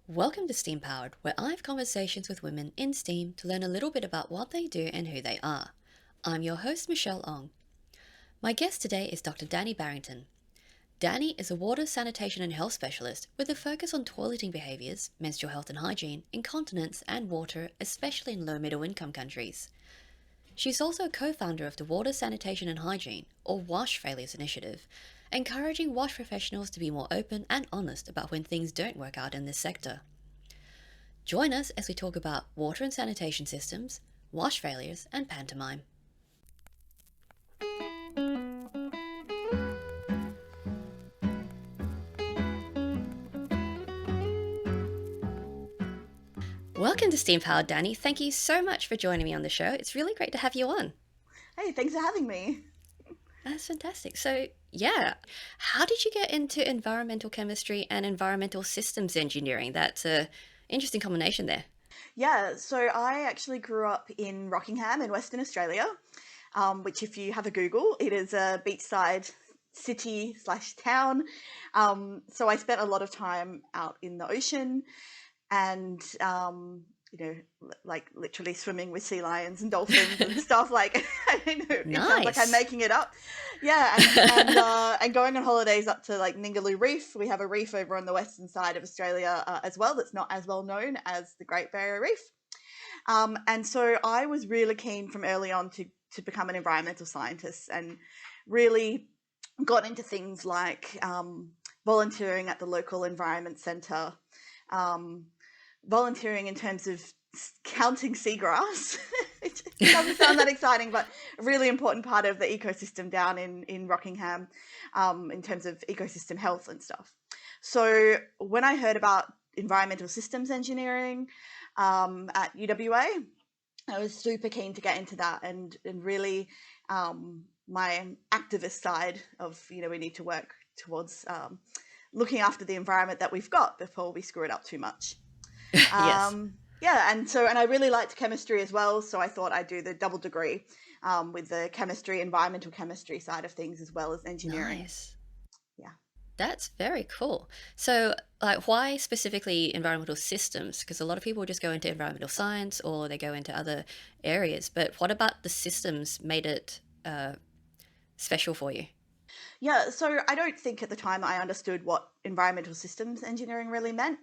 Welcome to STEAM Powered, where I have conversations with women in STEAM to learn a little bit about what they do and who they are. I'm your host, Michelle Ong. My guest today is Dr. Dani Barrington. Dani is a water, sanitation and health specialist with a focus on toileting behaviours, menstrual health and hygiene, incontinence and water, especially in low-middle income countries. She's also a co-founder of the Water, Sanitation and Hygiene, or WASH Failures Initiative, encouraging WASH professionals to be more open and honest about when things don't work out in this sector. Join us as we talk about water and sanitation systems, WASH failures, and pantomime. Welcome to Steam Powered, Dani. Thank you so much for joining me on the show. It's really great to have you on. Hey, thanks for having me. That's fantastic. So, how did you get into environmental chemistry and environmental systems engineering? That's an interesting combination there. Yeah, so I actually grew up in Rockingham in Western Australia, which if you have a Google, it is a beachside city/town. So I spent a lot of time out in the ocean and, like literally swimming with sea lions and dolphins and stuff. Like, it sounds like I'm Nice. making it up. Yeah, and going on holidays up to like Ningaloo Reef. We have a reef over on the western side of Australia as well that's not as well known as the Great Barrier Reef. And so I was really keen from early on to become an environmental scientist and really got into things like volunteering at the local environment centre, volunteering in terms of counting seagrass. It doesn't sound that exciting, but a really important part of the ecosystem down in Rockingham in terms of ecosystem health and stuff. So when I heard about environmental systems engineering at UWA, I was super keen to get into that and really my activist side of, we need to work towards looking after the environment that we've got before we screw it up too much. Yes. Yeah, and I really liked chemistry as well, so I thought I'd do the double degree with the chemistry, environmental chemistry side of things as well as engineering. Nice. Yeah. That's very cool. So, why specifically environmental systems? Because a lot of people just go into environmental science or they go into other areas. But what about the systems made it special for you? Yeah, so I don't think at the time I understood what environmental systems engineering really meant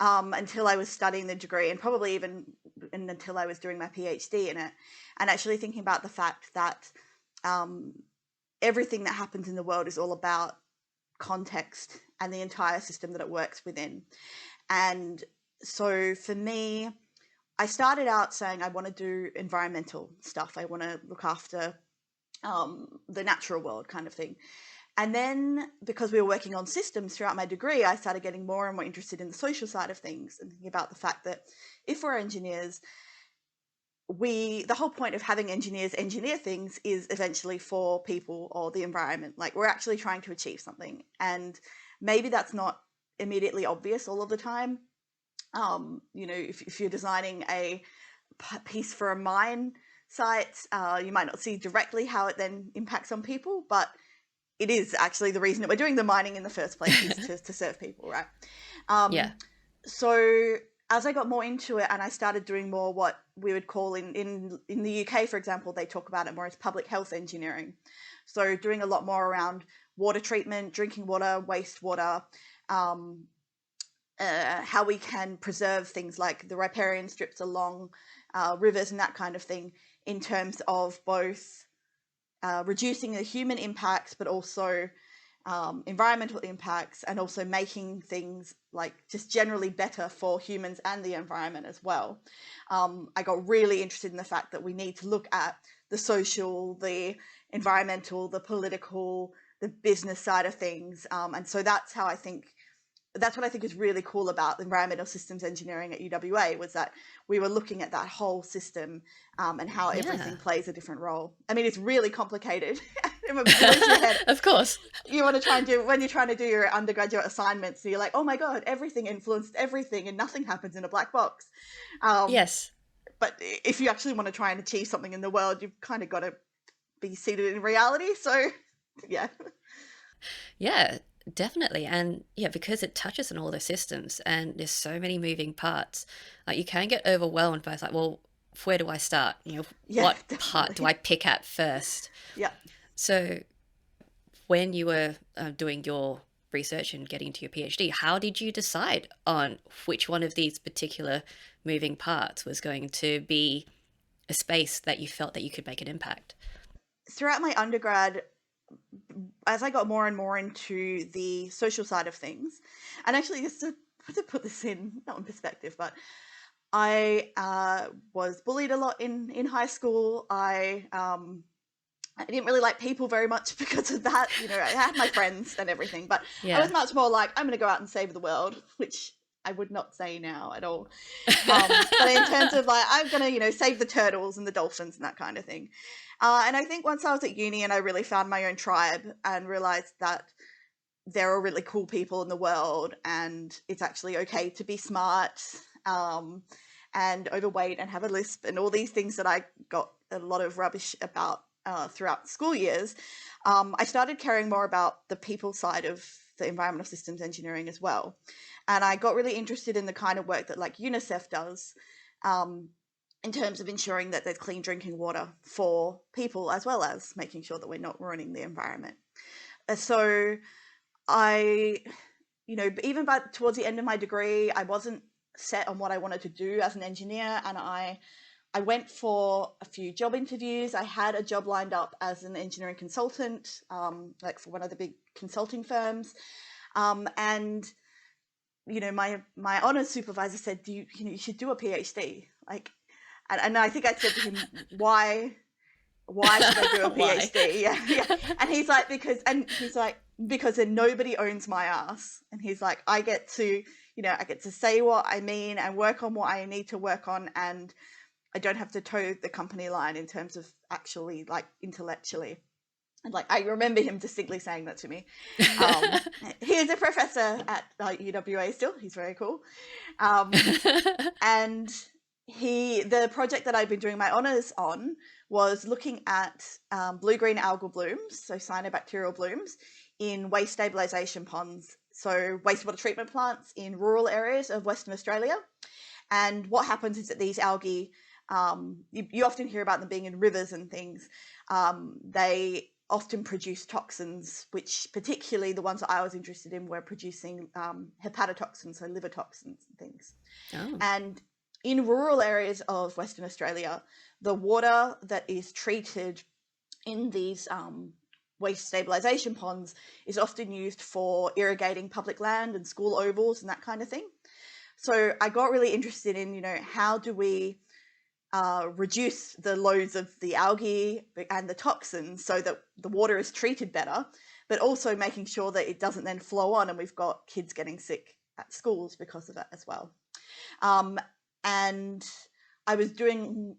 until I was studying the degree and probably even until I was doing my PhD in it and actually thinking about the fact that everything that happens in the world is all about context and the entire system that it works within. And so for me, I started out saying I want to do environmental stuff. I want to look after the natural world kind of thing. And then because we were working on systems throughout my degree, I started getting more and more interested in the social side of things and thinking about the fact that if we're engineers, the whole point of having engineers engineer things is eventually for people or the environment. Like we're actually trying to achieve something. And maybe that's not immediately obvious all of the time. If you're designing a piece for a mine site, you might not see directly how it then impacts on people, but it is actually the reason that we're doing the mining in the first place is to serve people, right? Yeah. So as I got more into it and I started doing more what we would call in the UK, for example, they talk about it more as public health engineering. So doing a lot more around water treatment, drinking water, wastewater, how we can preserve things like the riparian strips along rivers and that kind of thing in terms of both reducing the human impacts, but also environmental impacts, and also making things like just generally better for humans and the environment as well. I got really interested in the fact that we need to look at the social, the environmental, the political, the business side of things. And so that's what I think is really cool about environmental systems engineering at UWA was that we were looking at that whole system and how everything plays a different role. I mean, it's really complicated. Of course. You want to try and do when you're trying to do your undergraduate assignments, so you're like, oh my God, everything influenced everything and nothing happens in a black box. Yes. But if you actually want to try and achieve something in the world, you've kind of got to be seated in reality. So, yeah. Yeah. Definitely. And yeah, because it touches on all the systems and there's so many moving parts, like you can get overwhelmed by it's like, well, where do I start? Yeah, What part do definitely. I pick at first? Yeah. So when you were doing your research and getting to your PhD, how did you decide on which one of these particular moving parts was going to be a space that you felt that you could make an impact? Throughout my undergrad, as I got more and more into the social side of things, and actually just to put this in, not in perspective, but I was bullied a lot in high school. I didn't really like people very much because of that. I had my friends and everything, but I was Yeah. much more like, I'm going to go out and save the world, which I would not say now at all. But in terms of like, I'm going to, save the turtles and the dolphins and that kind of thing. And I think once I was at uni and I really found my own tribe and realized that there are really cool people in the world and it's actually okay to be smart and overweight and have a lisp and all these things that I got a lot of rubbish about throughout school years, I started caring more about the people side of the environmental systems engineering as well. And I got really interested in the kind of work that like UNICEF does in terms of ensuring that there's clean drinking water for people as well as making sure that we're not ruining the environment. So I, even by towards the end of my degree, I wasn't set on what I wanted to do as an engineer, and I went for a few job interviews. I had a job lined up as an engineering consultant, like for one of the big consulting firms, and my honors supervisor said, you should do a PhD, like, and I think I said to him, why should I do a Why? PhD? Yeah. And he's like, because then nobody owns my ass. And he's like, I get to say what I mean and work on what I need to work on, and I don't have to toe the company line in terms of actually like intellectually. And like, I remember him distinctly saying that to me. He is a professor at UWA still. He's very cool. And the project that I've been doing my honours on was looking at blue-green algal blooms, so cyanobacterial blooms, in waste stabilisation ponds, so wastewater treatment plants in rural areas of Western Australia. And what happens is that these algae, you often hear about them being in rivers and things. They often produce toxins, which particularly the ones that I was interested in were producing hepatotoxins, so liver toxins and things. Oh. And in rural areas of Western Australia, the water that is treated in these waste stabilisation ponds is often used for irrigating public land and school ovals and that kind of thing. So I got really interested in, how do we reduce the loads of the algae and the toxins so that the water is treated better, but also making sure that it doesn't then flow on and we've got kids getting sick at schools because of it as well. And I was using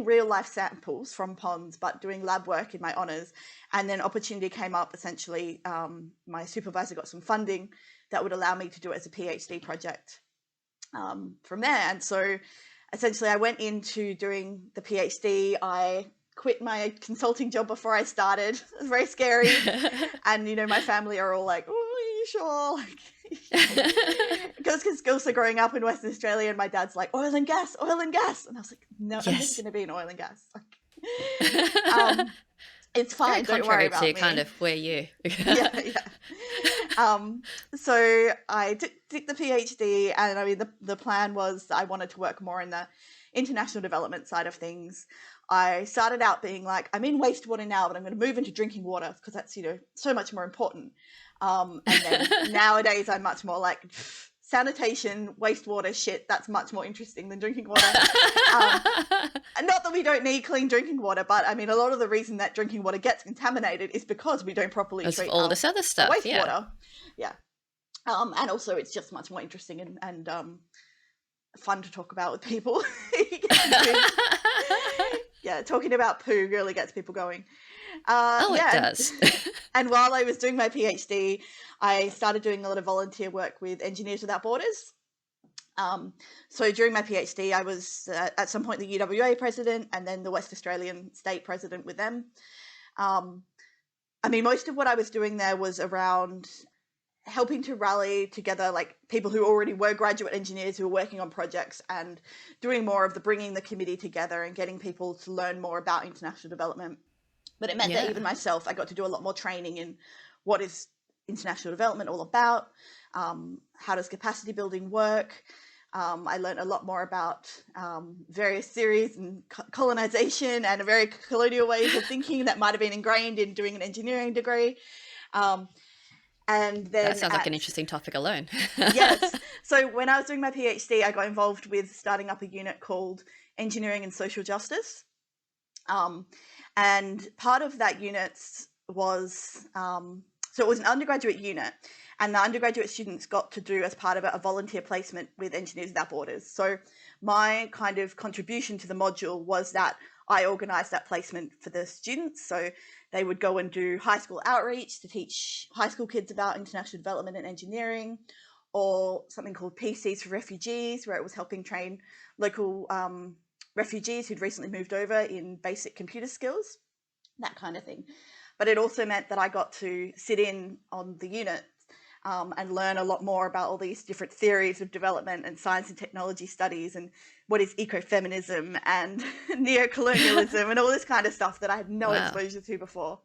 real life samples from ponds, but doing lab work in my honours. And then opportunity came up, essentially, my supervisor got some funding that would allow me to do it as a PhD project from there. And so essentially I went into doing the PhD. I quit my consulting job before I started. It was very scary. And, my family are all like, oh, are you sure? Like, because also growing up in Western Australia and my dad's like, oil and gas. And I was like, no, Yes. I'm never going to be in oil and gas. Like, it's fine. Don't worry about me. Kind of where you. Yeah. So I took the PhD, and I mean, the plan was I wanted to work more in the international development side of things. I started out being like, I'm in wastewater now, but I'm going to move into drinking water because that's, so much more important. And then nowadays I'm much more like sanitation, wastewater shit. That's much more interesting than drinking water. And not that we don't need clean drinking water, but I mean, a lot of the reason that drinking water gets contaminated is because we don't properly treat all this other stuff. Wastewater. Yeah. And also it's just much more interesting and fun to talk about with people. Yeah, talking about poo really gets people going. It does. And while I was doing my PhD, I started doing a lot of volunteer work with Engineers Without Borders. So during my PhD, I was at some point the UWA president and then the West Australian state president with them. I mean, most of what I was doing there was around helping to rally together like people who already were graduate engineers who were working on projects and doing more of the bringing the committee together and getting people to learn more about international development. But it meant that even myself, I got to do a lot more training in what is international development all about, how does capacity building work. I learned a lot more about various theories and colonization and very colonial ways of thinking that might have been ingrained in doing an engineering degree. And then that sounds like an interesting topic alone. Yes. So when I was doing my PhD, I got involved with starting up a unit called Engineering and Social Justice. And part of that unit was, so it was an undergraduate unit, and the undergraduate students got to do as part of it a volunteer placement with Engineers Without Borders. So my kind of contribution to the module was that I organised that placement for the students. So they would go and do high school outreach to teach high school kids about international development and engineering, or something called PCs for Refugees, where it was helping train local refugees who'd recently moved over in basic computer skills, that kind of thing. But it also meant that I got to sit in on the unit and learn a lot more about all these different theories of development and science and technology studies and what is ecofeminism and neocolonialism and all this kind of stuff that I had no exposure to before,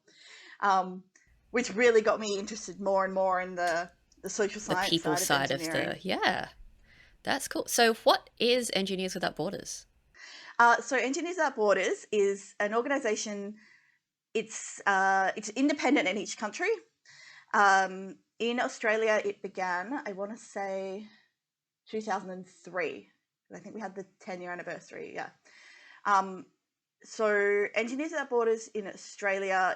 which really got me interested more and more in the social science, the people side of the, that's cool. So what is Engineers Without Borders? So Engineers Without Borders is an organisation. It's independent in each country. In Australia, it began, I want to say, 2003. I think we had the 10-year anniversary, So Engineers Without Borders in Australia,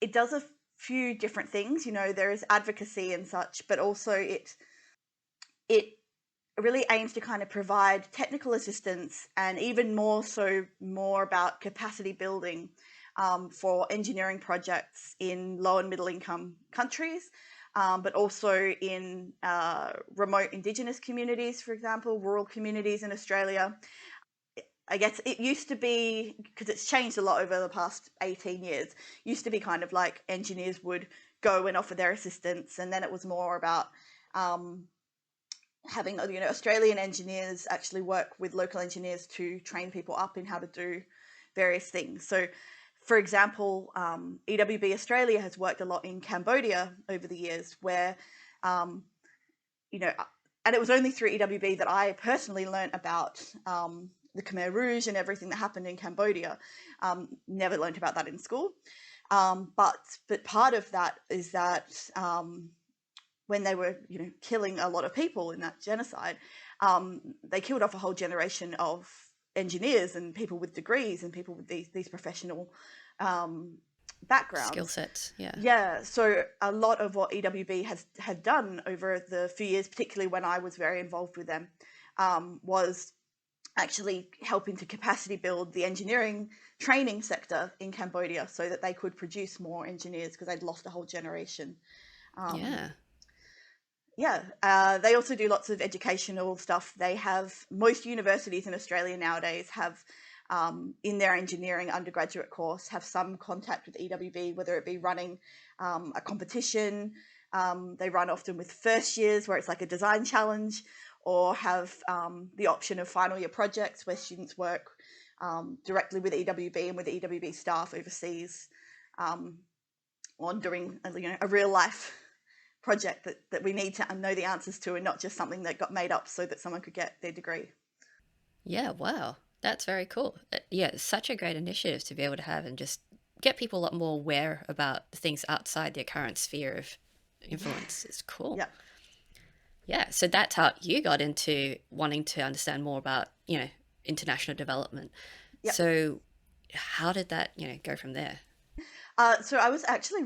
it does a few different things. You know, there is advocacy and such, but also it really aims to kind of provide technical assistance and even more about capacity building for engineering projects in low and middle income countries, but also in remote indigenous communities, for example, rural communities in Australia. I guess it used to be, because it's changed a lot over the past 18 years, used to be kind of like engineers would go and offer their assistance, and then it was more about having, you know, Australian engineers actually work with local engineers to train people up in how to do various things. So, for example, EWB Australia has worked a lot in Cambodia over the years where, you know, and it was only through EWB that I personally learned about the Khmer Rouge and everything that happened in Cambodia. Never learned about that in school. But part of that is that when they were, you know, killing a lot of people in that genocide, they killed off a whole generation of engineers and people with degrees and people with these professional backgrounds. Skill sets, Yeah, so a lot of what EWB had done over the few years, particularly when I was very involved with them, was actually helping to capacity build the engineering training sector in Cambodia so that they could produce more engineers because they'd lost a whole generation. They also do lots of educational stuff. They have, most universities in Australia nowadays have in their engineering undergraduate course have some contact with EWB, whether it be running a competition. They run often with first years where it's like a design challenge, or have the option of final year projects where students work directly with EWB and with the EWB staff overseas on doing, you know, a real life project that we need to know the answers to, and not just something that got made up so that someone could get their degree. Yeah, wow. That's very cool. Yeah, it's such a great initiative to be able to have and just get people a lot more aware about things outside their current sphere of influence. It's cool. Yeah, so that's how you got into wanting to understand more about, you know, international development. So how did that, you know, go from there? So I was actually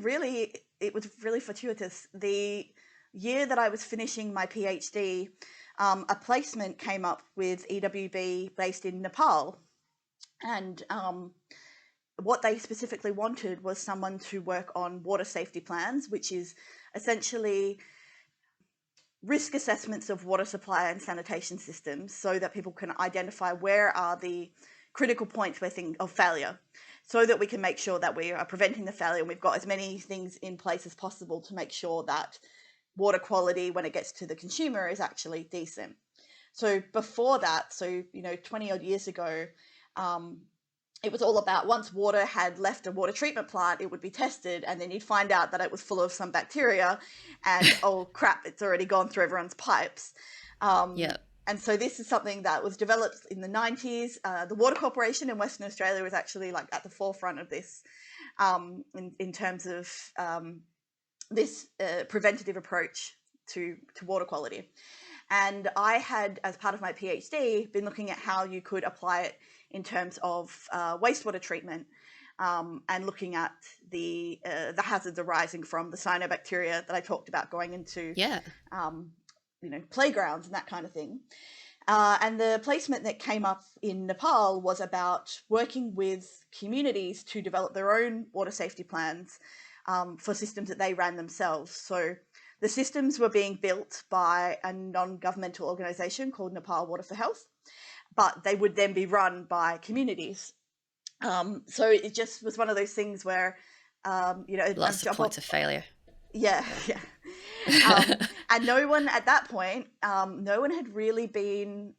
it was really fortuitous. The year that I was finishing my PhD, a placement came up with EWB based in Nepal. And what they specifically wanted was someone to work on water safety plans, which is essentially risk assessments of water supply and sanitation systems so that people can identify where are the critical points of failure. so that we can make sure that we are preventing the failure, and we've got as many things in place as possible to make sure that water quality when it gets to the consumer is actually decent. So before that, 20 odd years ago, it was all about once water had left a water treatment plant, it would be tested, and then you'd find out that it was full of some bacteria and, oh crap, it's already gone through everyone's pipes. And so this is something that was developed in the 90s. The Water Corporation in Western Australia was actually like at the forefront of this in terms of this preventative approach to water quality. And I had, as part of my PhD, been looking at how you could apply it in terms of wastewater treatment, and looking at the hazards arising from the cyanobacteria that I talked about going into playgrounds and that kind of thing. And the placement that came up in Nepal was about working with communities to develop their own water safety plans for systems that they ran themselves. So the systems were being built by a non-governmental organisation called Nepal Water for Health, but they would then be run by communities. So it just was one of those things where, lots of points of failure. Yeah. And no one at that point, no one had really been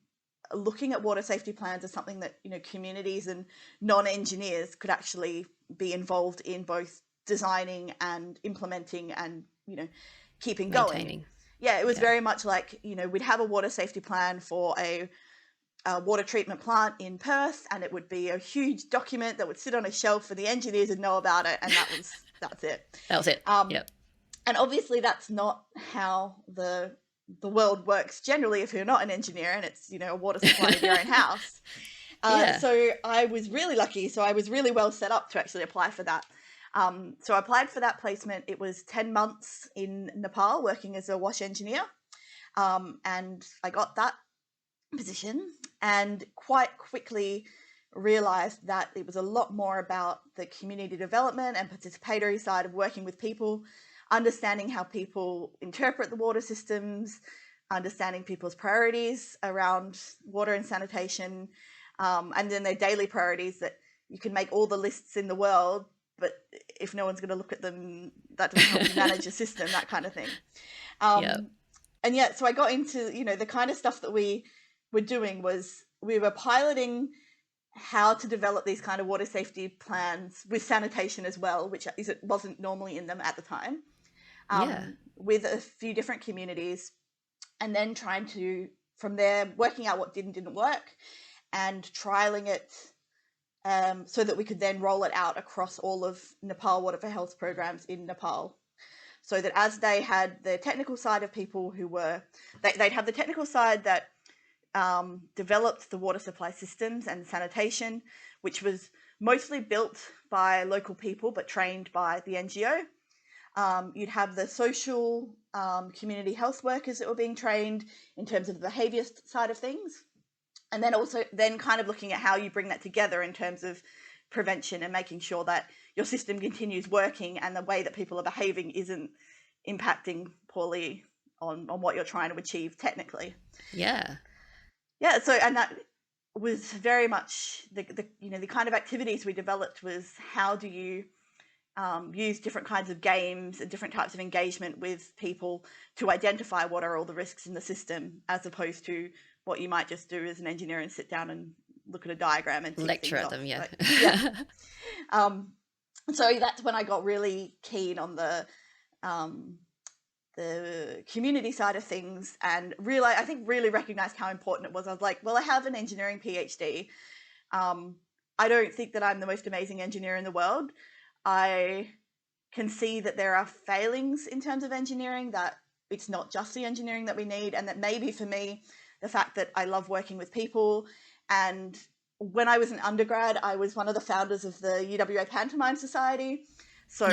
looking at water safety plans as something that, communities and non-engineers could actually be involved in, both designing and implementing and, keeping going. Yeah, it was very much like, we'd have a water safety plan for a water treatment plant in Perth, and it would be a huge document that would sit on a shelf for the engineers to know about it, and that's it. That was it. And obviously that's not how the world works generally if you're not an engineer and it's, a water supply in your own house. So I was really lucky. So I was really well set up to actually apply for that. So I applied for that placement. It was 10 months in Nepal working as a wash engineer. And I got that position and quite quickly realized that it was a lot more about the community development and participatory side of working with people, understanding how people interpret the water systems, understanding people's priorities around water and sanitation, and then their daily priorities, that you can make all the lists in the world, but if no one's going to look at them, that doesn't help you manage a system, that kind of thing. And so I got into, the kind of stuff that we were doing was we were piloting how to develop these kind of water safety plans with sanitation as well, which it wasn't normally in them at the time, with a few different communities, and then trying to, from there, working out what didn't work and trialing it so that we could then roll it out across all of Nepal Water for Health programs in Nepal. So that as they had the technical side of people who were, they'd have the technical side that developed the water supply systems and sanitation, which was mostly built by local people but trained by the NGO. You'd have the social community health workers that were being trained in terms of the behaviour side of things, and then also kind of looking at how you bring that together in terms of prevention and making sure that your system continues working and the way that people are behaving isn't impacting poorly on what you're trying to achieve technically. So, and that was very much the kind of activities we developed was how do you use different kinds of games and different types of engagement with people to identify what are all the risks in the system, as opposed to what you might just do as an engineer and sit down and look at a diagram and lecture at them. So that's when I got really keen on the community side of things, and really recognized how important it was. I was like, well, I have an engineering PhD. I don't think that I'm the most amazing engineer in the world. I can see that there are failings in terms of engineering, that it's not just the engineering that we need, and that maybe for me, the fact that I love working with people, and when I was an undergrad, I was one of the founders of the UWA Pantomime Society, so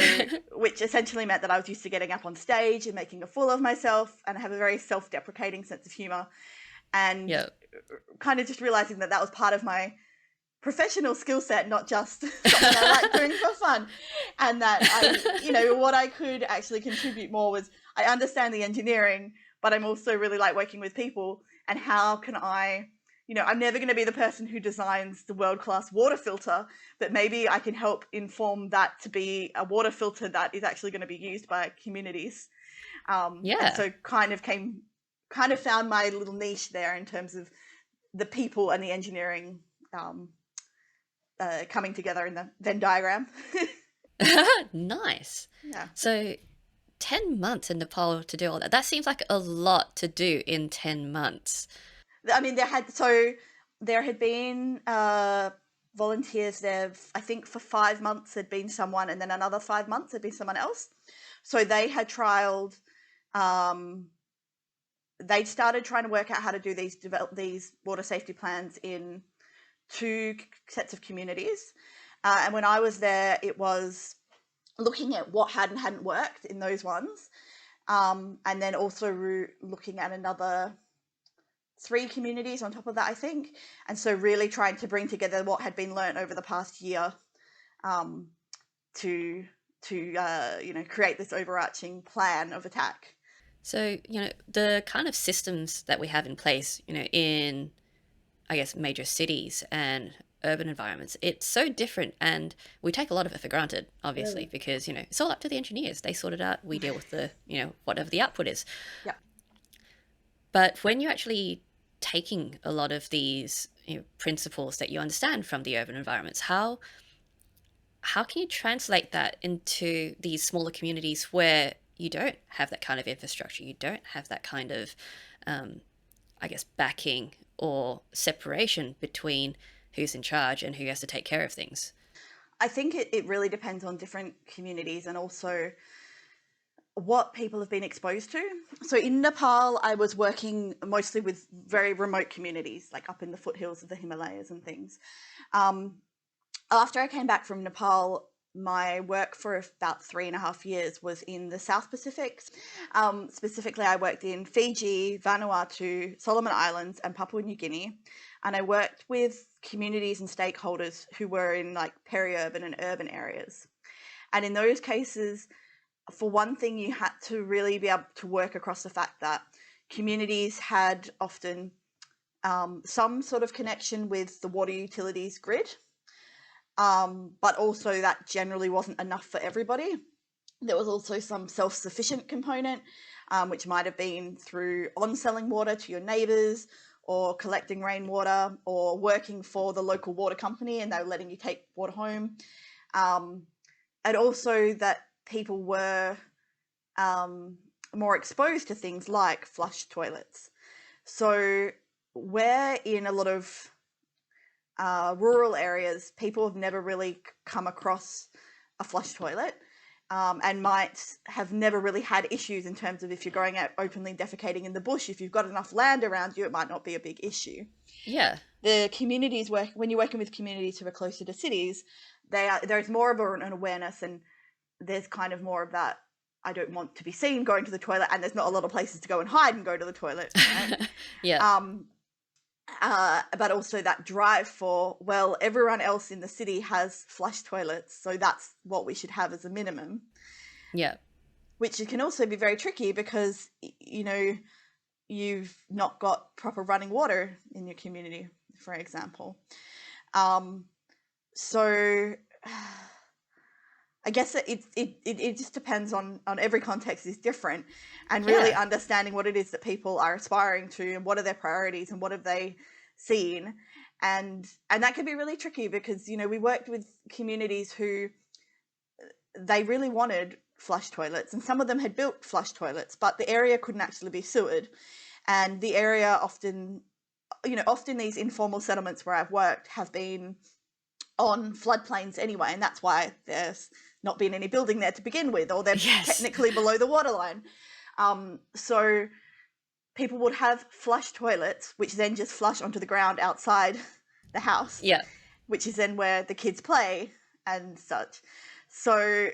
which essentially meant that I was used to getting up on stage and making a fool of myself, and I have a very self-deprecating sense of humor, and kind of just realizing that was part of my professional skill set, not just something I like doing for fun, and that what I could actually contribute more was I understand the engineering, but I'm also really like working with people, and how can I I'm never going to be the person who designs the world-class water filter, but maybe I can help inform that to be a water filter that is actually going to be used by communities. And so kind of found my little niche there in terms of the people and the engineering coming together in the Venn diagram. Nice. Yeah. So 10 months in Nepal to do all that. That seems like a lot to do in 10 months. I mean, there had been volunteers there. I think for 5 months there'd been someone, and then another 5 months there'd been someone else. So they had trialed. They started trying to work out how to do develop these water safety plans in 2 sets of communities. And when I was there, it was looking at what had and hadn't worked in those ones, and then also looking at another 3 communities on top of that, I think. And so really trying to bring together what had been learnt over the past year to create this overarching plan of attack. So, the kind of systems that we have in place, in, I guess, major cities and urban environments, it's so different, and we take a lot of it for granted, obviously, because, it's all up to the engineers. They sort it out. We deal with the, whatever the output is. Yeah. But when you're actually taking a lot of these principles that you understand from the urban environments, how can you translate that into these smaller communities where you don't have that kind of infrastructure, you don't have that kind of, I guess, backing or separation between who's in charge and who has to take care of things? I think it really depends on different communities and also what people have been exposed to. So in Nepal, I was working mostly with very remote communities, like up in the foothills of the Himalayas and things. After I came back from Nepal, my work for about 3.5 years was in the South Pacific. Specifically, I worked in Fiji, Vanuatu, Solomon Islands, and Papua New Guinea. And I worked with communities and stakeholders who were in like peri-urban and urban areas. And in those cases, for one thing, you had to really be able to work across the fact that communities had often some sort of connection with the water utilities grid, but also that generally wasn't enough for everybody. There was also some self-sufficient component, which might have been through on-selling water to your neighbours, or collecting rainwater, or working for the local water company and they were letting you take water home. And also that people were more exposed to things like flush toilets. So where in a lot of rural areas, people have never really come across a flush toilet, and might have never really had issues in terms of if you're going out openly defecating in the bush, if you've got enough land around you, it might not be a big issue. Yeah. The communities when you're working with communities who are closer to cities, there's more of an awareness, and there's kind of more of that, I don't want to be seen going to the toilet, and there's not a lot of places to go and hide and go to the toilet. Right? Yeah. But also that drive for, well, everyone else in the city has flush toilets, so that's what we should have as a minimum. Yeah. Which can also be very tricky because, you've not got proper running water in your community, for example. So I guess it just depends on every context is different, and really understanding what it is that people are aspiring to and what are their priorities and what have they seen. And that can be really tricky because, we worked with communities who they really wanted flush toilets, and some of them had built flush toilets, but the area couldn't actually be sewered. And the area often these informal settlements where I've worked have been on floodplains anyway, and that's why there's not been any building there to begin with, or they're technically below the waterline. So people would have flush toilets, which then just flush onto the ground outside the house, which is then where the kids play and such. So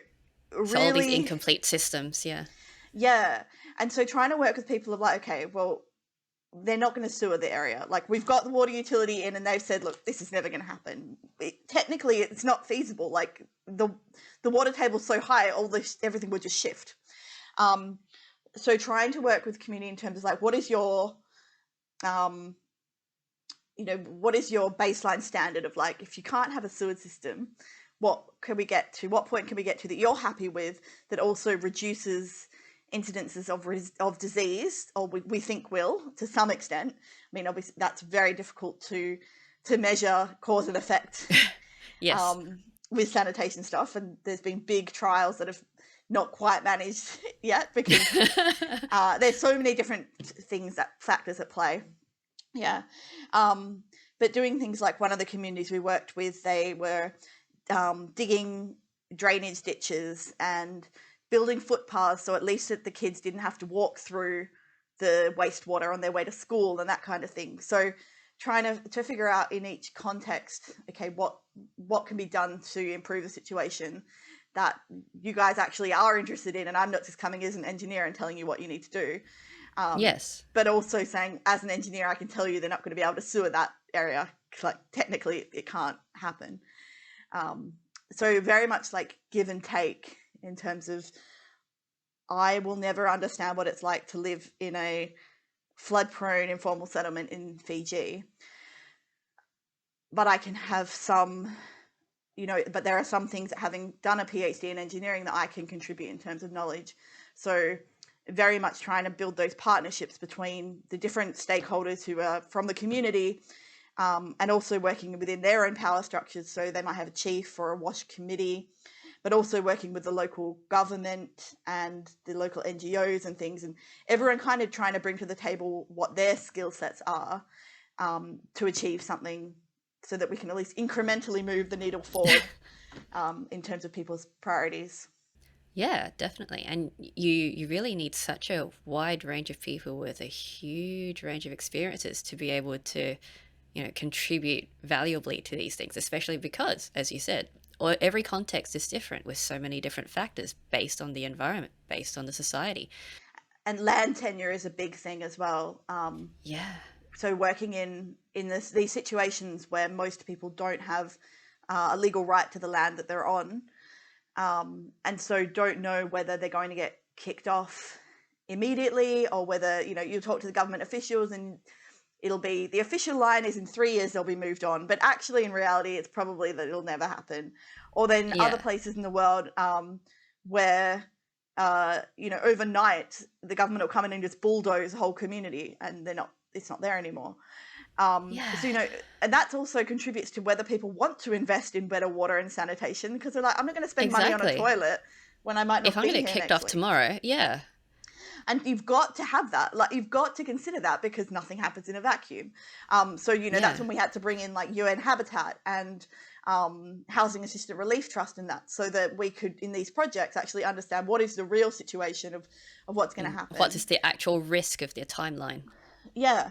really, all these incomplete systems, yeah. And so trying to work with people of like, okay, well, they're not going to sewer the area. Like, we've got the water utility in and they've said, look, this is never going to happen. Technically, it's not feasible. Like, the water table's so high, everything would just shift. So trying to work with community in terms of like, what is your you know, what is your baseline standard of like, if you can't have a sewage system, what can we get to? What point can we get to that you're happy with that also reduces incidences of disease, or we think will, to some extent? I mean, obviously that's very difficult to measure cause and effect. Yes. With sanitation stuff, and there's been big trials that have not quite managed yet because there's so many different factors at play. Yeah. But doing things like one of the communities we worked with, they were digging drainage ditches and building footpaths, so at least that the kids didn't have to walk through the wastewater on their way to school and that kind of thing. So trying to figure out in each context, okay, what can be done to improve the situation that you guys actually are interested in, and I'm not just coming as an engineer and telling you what you need to do. Yes. But also saying, as an engineer, I can tell you they're not going to be able to sewer that area. Like, technically, it can't happen. So very much like give and take in terms of, I will never understand what it's like to live in a flood-prone informal settlement in Fiji, but I can have some, you know, but there are some things that, having done a PhD in engineering, that I can contribute in terms of knowledge. So very much trying to build those partnerships between the different stakeholders who are from the community, and also working within their own power structures. So they might have a chief or a WASH committee, but also working with the local government and the local NGOs and things, and everyone kind of trying to bring to the table what their skill sets are, to achieve something, so that we can at least incrementally move the needle forward in terms of people's priorities. Yeah, definitely. And you really need such a wide range of people with a huge range of experiences to be able to, you know, contribute valuably to these things, especially because, as you said, every context is different with so many different factors based on the environment, based on the society. And land tenure is a big thing as well. Yeah. So working in these situations where most people don't have a legal right to the land that they're on, and so don't know whether they're going to get kicked off immediately, or whether, you know, you talk to the government officials and it'll be, the official line is in 3 years they'll be moved on, but actually in reality it's probably that it'll never happen. Or then other places in the world where you know, overnight the government will come in and just bulldoze the whole community, and it's not there anymore. So, you know, and that also contributes to whether people want to invest in better water and sanitation, because they're like, I'm not going to spend money on a toilet when I might not if I'm be going to here get kicked next off week. tomorrow. Yeah. And you've got to have that, like, you've got to consider that, because nothing happens in a vacuum. So, you know, that's when we had to bring in like UN Habitat and Housing Assistant Relief Trust and that, so that we could, in these projects, actually understand what is the real situation of what's going to happen. What is the actual risk of their timeline? Yeah.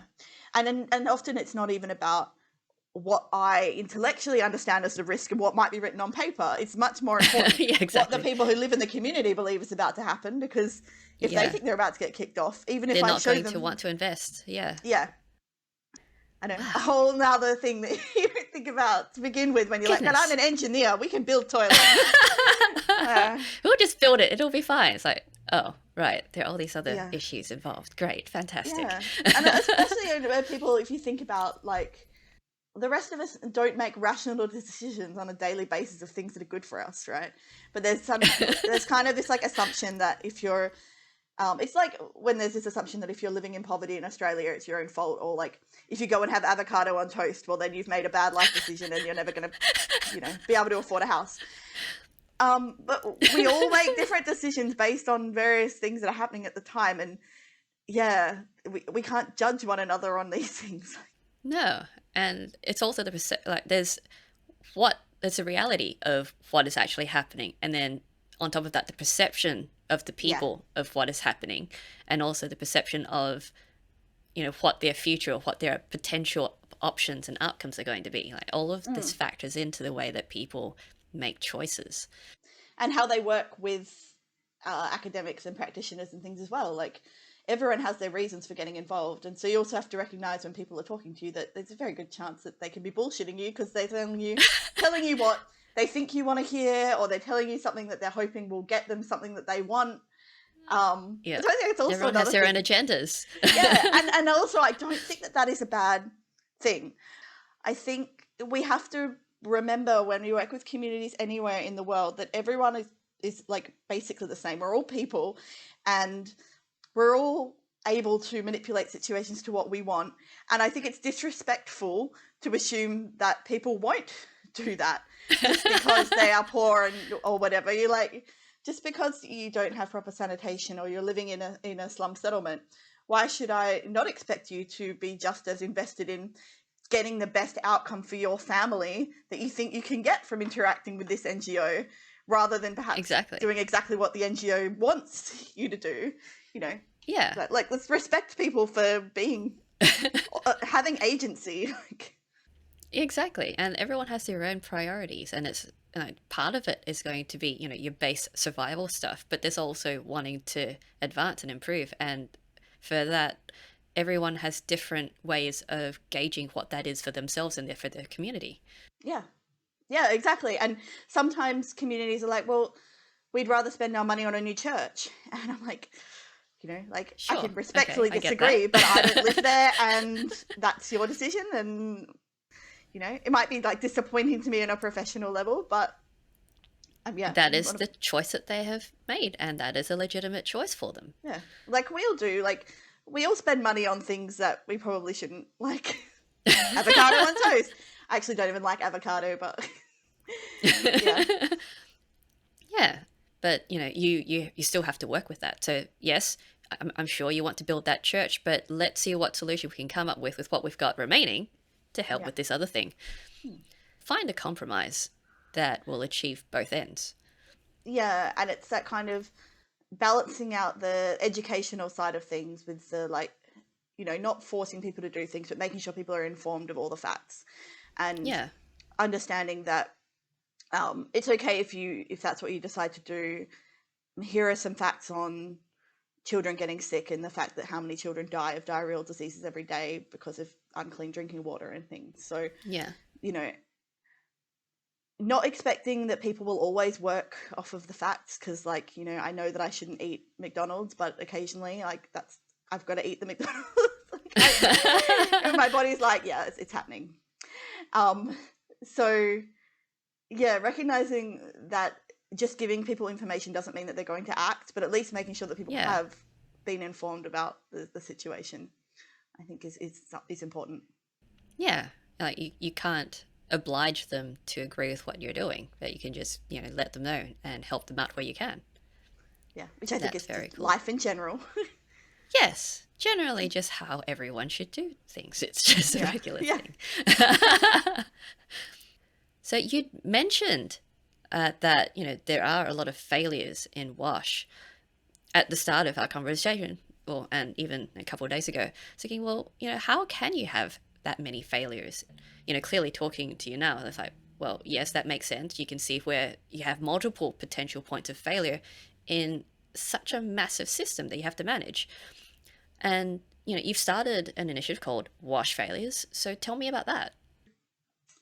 And often it's not even about what I intellectually understand as the risk and what might be written on paper. It's much more important what the people who live in the community believe is about to happen, because if they think they're about to get kicked off, even if I show them, they're not going to want to invest. Yeah. I know. A whole nother thing that you think about to begin with when you're like, and I'm an engineer, we can build toilets. We'll just build it. It'll be fine. It's like, oh, right. There are all these other issues involved. Great. Fantastic. Yeah. And especially where people, if you think about, like, the rest of us don't make rational decisions on a daily basis of things that are good for us, right? But there's kind of this like assumption that if you're, it's like when there's this assumption that if you're living in poverty in Australia, it's your own fault, or like if you go and have avocado on toast, well then you've made a bad life decision and you're never going to, you know, be able to afford a house. But we all make different decisions based on various things that are happening at the time, and we can't judge one another on these things. No, and it's also there's a reality of what is actually happening, and then on top of that, the perception of the people of what is happening, and also the perception of, you know, what their future or what their potential options and outcomes are going to be. Like, all of this factors into the way that people make choices, and how they work with academics and practitioners and things as well. Like, everyone has their reasons for getting involved, and so you also have to recognize when people are talking to you that there's a very good chance that they can be bullshitting you, because they're telling you what they think you want to hear, or they're telling you something that they're hoping will get them something that they want. So I think it's also everyone has their own agendas. And also I don't think that is a bad thing. I think we have to remember when we work with communities anywhere in the world that everyone is like basically the same. We're all people, and we're all able to manipulate situations to what we want. And I think it's disrespectful to assume that people won't do that just because they are poor or whatever. You're like, just because you don't have proper sanitation or you're living in a slum settlement, why should I not expect you to be just as invested in getting the best outcome for your family that you think you can get from interacting with this NGO, rather than perhaps doing exactly what the NGO wants you to do, you know? Yeah. Like let's respect people for being, having agency. Exactly. And everyone has their own priorities, and it's part of it is going to be, your base survival stuff, but there's also wanting to advance and improve. And for that, everyone has different ways of gauging what that is for themselves and for their community. Yeah, exactly. And sometimes communities are like, well, we'd rather spend our money on a new church. And I'm like, Sure. I can respectfully disagree, but I don't live there, and that's your decision. And, it might be like disappointing to me on a professional level, but that is the choice that they have made, and that is a legitimate choice for them. Yeah. Like we all do. Like we all spend money on things that we probably shouldn't, like avocado on toast. I actually don't even like avocado, but yeah. Yeah. But, you still have to work with that. So, yes, I'm sure you want to build that church, but let's see what solution we can come up with what we've got remaining to help with this other thing. Find a compromise that will achieve both ends. Yeah, and it's that kind of balancing out the educational side of things with the, like, not forcing people to do things, but making sure people are informed of all the facts, and understanding that it's okay if that's what you decide to do. Here are some facts on children getting sick, and the fact that how many children die of diarrheal diseases every day because of unclean drinking water and things. So, not expecting that people will always work off of the facts, because, like, I know that I shouldn't eat McDonald's, but occasionally, like, I've got to eat the McDonald's. And my body's like, yeah, it's happening. So, yeah, recognizing that just giving people information doesn't mean that they're going to act, but at least making sure that people have been informed about the situation, I think is important. Yeah, like you can't oblige them to agree with what you're doing, but you can just let them know and help them out where you can. Yeah, which I think is very cool. Life in general. Yes, generally just how everyone should do things. It's just a regular thing. So you mentioned that there are a lot of failures in WASH at the start of our conversation, and even a couple of days ago. Thinking, well, how can you have that many failures? Clearly talking to you now, it's like, well, yes, that makes sense. You can see where you have multiple potential points of failure in such a massive system that you have to manage. And, you've started an initiative called WASH Failures. So tell me about that.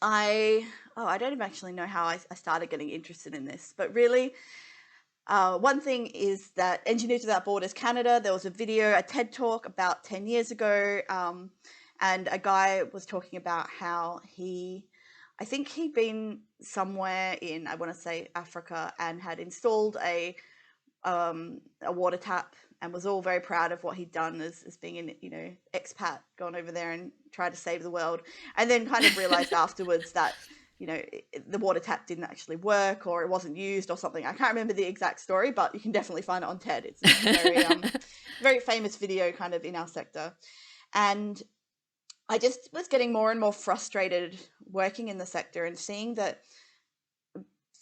I don't even actually know how I started getting interested in this, but really, one thing is that Engineers Without Borders Canada, there was a video, a TED Talk about 10 years ago, and a guy was talking about how I think he'd been somewhere in, I want to say Africa, and had installed a water tap, and was all very proud of what he'd done as being an expat, gone over there and tried to save the world, and then kind of realized afterwards that the water tap didn't actually work, or it wasn't used or something. I can't remember the exact story, but you can definitely find it on TED. It's a very very famous video kind of in our sector. And I just was getting more and more frustrated working in the sector and seeing that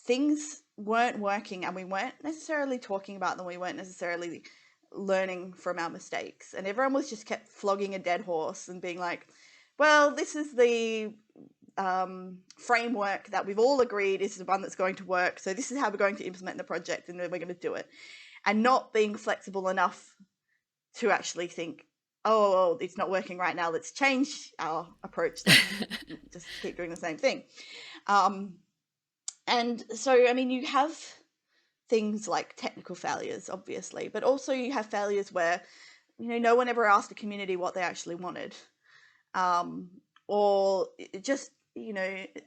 things weren't working, and we weren't necessarily talking about them. We weren't necessarily learning from our mistakes, and everyone was just kept flogging a dead horse and being like, well, this is the framework that we've all agreed is the one that's going to work, so this is how we're going to implement the project, and then we're going to do it, and not being flexible enough to actually think, oh, it's not working right now, let's change our approach, just keep doing the same thing. And so, I mean, you have things like technical failures, obviously, but also you have failures where, no one ever asked the community what they actually wanted. or just,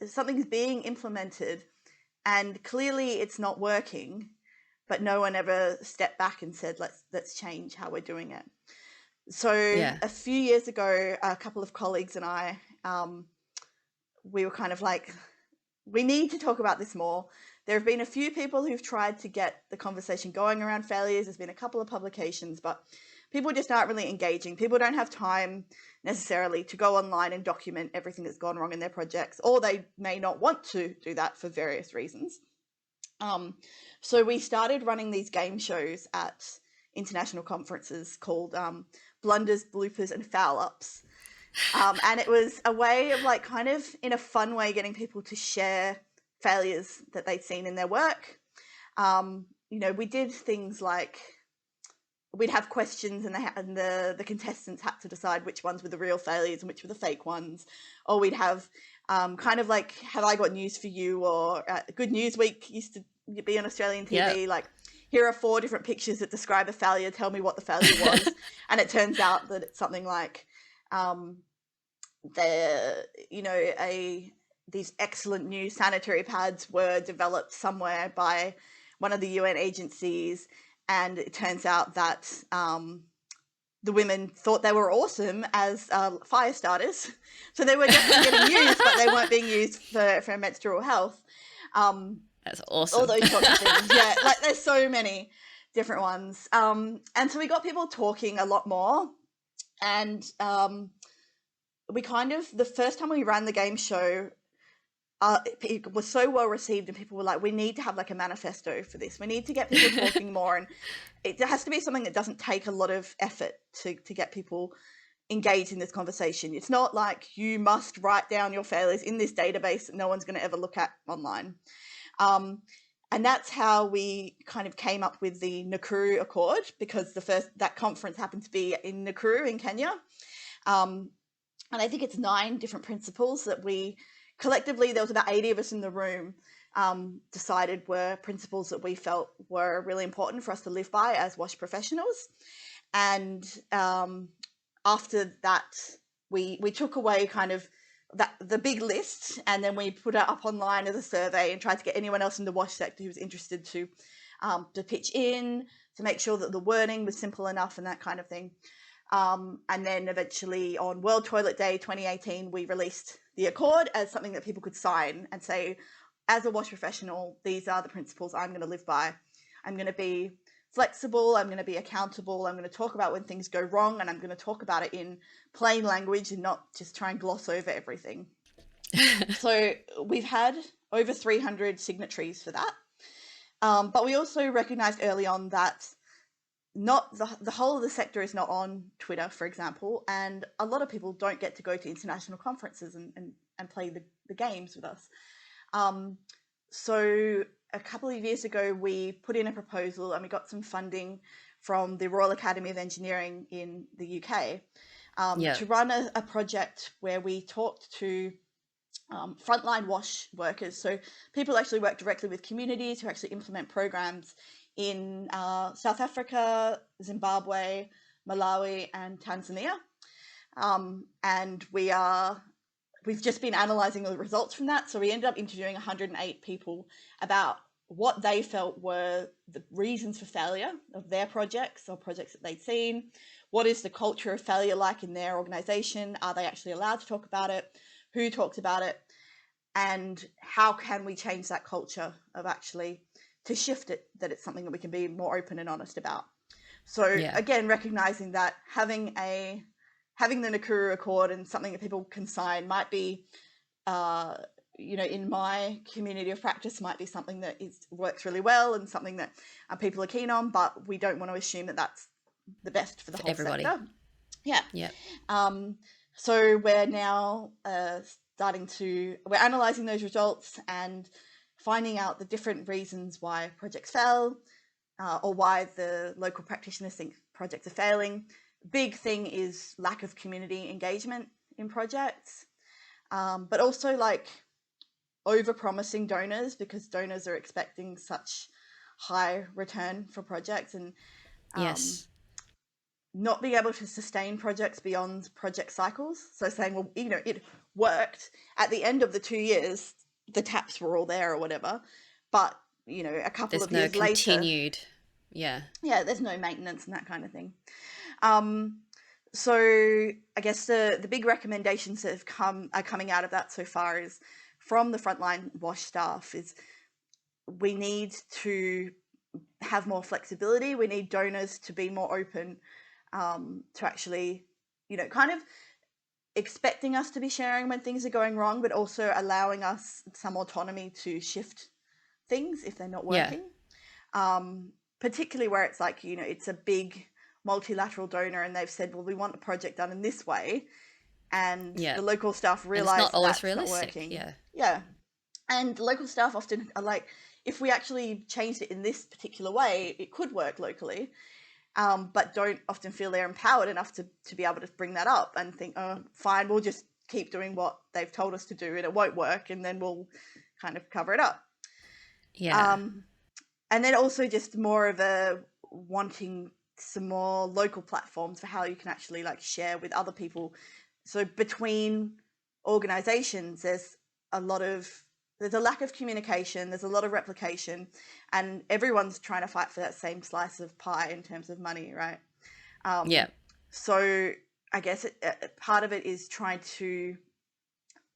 something's being implemented and clearly it's not working, but no one ever stepped back and said, let's change how we're doing it. So a few years ago, a couple of colleagues and I, we were kind of like, we need to talk about this more. There have been a few people who've tried to get the conversation going around failures. There's been a couple of publications, but people just aren't really engaging. People don't have time necessarily to go online and document everything that's gone wrong in their projects, or they may not want to do that for various reasons. So we started running these game shows at international conferences called Blunders, Bloopers and Foul-Ups. And it was a way of like kind of in a fun way getting people to share failures that they'd seen in their work. We did things like we'd have questions and the contestants had to decide which ones were the real failures and which were the fake ones. Or we'd have kind of like, have I got news for you? Or Good News Week used to be on Australian TV. Like, here are 4 different pictures that describe a failure. Tell me what the failure was. And it turns out that it's something like these excellent new sanitary pads were developed somewhere by one of the UN agencies, and it turns out that the women thought they were awesome as fire starters, so they were definitely getting used, but they weren't being used for menstrual health. That's awesome. All those sorts of things. Yeah, like there's so many different ones. And so we got people talking a lot more, and we kind of, the first time we ran the game show, it was so well received, and people were like, we need to have like a manifesto for this. We need to get people talking more, and it has to be something that doesn't take a lot of effort to get people engaged in this conversation. It's not like you must write down your failures in this database that no one's going to ever look at online. And that's how we kind of came up with the Nakuru Accord, because that conference happened to be in Nakuru in Kenya. And I think it's 9 different principles that we collectively, there was about 80 of us in the room, decided were principles that we felt were really important for us to live by as WASH professionals. And after that, we took away kind of the big list, and then we put it up online as a survey and tried to get anyone else in the WASH sector who was interested to pitch in, to make sure that the wording was simple enough and that kind of thing. And then eventually on World Toilet Day 2018, we released the Accord as something that people could sign and say, as a WASH professional, these are the principles I'm going to live by. I'm going to be flexible, I'm going to be accountable, I'm going to talk about when things go wrong, and I'm going to talk about it in plain language and not just try and gloss over everything. So we've had over 300 signatories for that. But we also recognized early on that not the whole of the sector is not on Twitter, for example, and a lot of people don't get to go to international conferences and play the games with us. So a couple of years ago, we put in a proposal and we got some funding from the Royal Academy of Engineering in the UK to run a project where we talked to frontline WASH workers. So people actually work directly with communities who actually implement programs in South Africa, Zimbabwe, Malawi, and Tanzania. And we've just been analysing the results from that. So we ended up interviewing 108 people about what they felt were the reasons for failure of their projects or projects that they'd seen. What is the culture of failure like in their organisation? Are they actually allowed to talk about it? Who talks about it? And how can we change that culture of actually to shift it, that it's something that we can be more open and honest about. So again, recognizing that having the Nakuru Accord and something that people can sign might be, in my community of practice, might be something that works really well and something that people are keen on, but we don't want to assume that that's the best for the whole everybody. sector. So we're now we're analysing those results and finding out the different reasons why projects fail, or why the local practitioners think projects are failing. Big thing is lack of community engagement in projects, but also like over-promising donors, because donors are expecting such high return for projects. And not being able to sustain projects beyond project cycles. So saying, well, it worked at the end of the 2 years, the taps were all there or whatever, but a couple There's of no years later, continued, yeah. there's no maintenance and that kind of thing. So I guess the big recommendations that are coming out of that so far is from the frontline WASH staff is we need to have more flexibility. We need donors to be more open to actually, kind of expecting us to be sharing when things are going wrong, but also allowing us some autonomy to shift things if they're not working. Particularly where it's like, it's a big multilateral donor and they've said, well, we want the project done in this way. And the local staff realize that's not working. Yeah. And local staff often are like, if we actually changed it in this particular way, it could work locally, but don't often feel they're empowered enough to be able to bring that up and think, oh, fine, we'll just keep doing what they've told us to do and it won't work, and then we'll kind of cover it up. Yeah. And then also just more of a wanting some more local platforms for how you can actually like share with other people. So between organizations, there's a lack of communication, there's a lot of replication, and everyone's trying to fight for that same slice of pie in terms of money, right? So I guess part of it is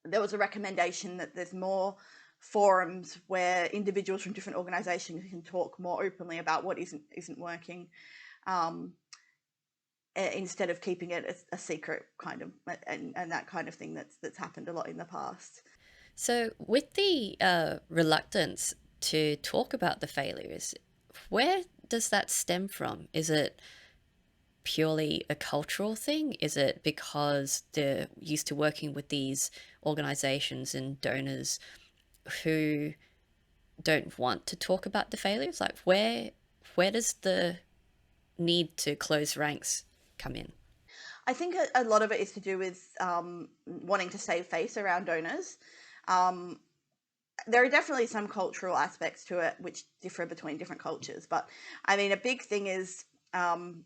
there was a recommendation that there's more forums where individuals from different organizations can talk more openly about what isn't working, instead of keeping it a secret kind of, and that kind of thing that's happened a lot in the past. So with the reluctance to talk about the failures, where does that stem from? Is it purely a cultural thing? Is it because they're used to working with these organizations and donors who don't want to talk about the failures? Like where does the need to close ranks come in? I think a lot of it is to do with wanting to save face around donors. There are definitely some cultural aspects to it which differ between different cultures, but I mean a big thing is often,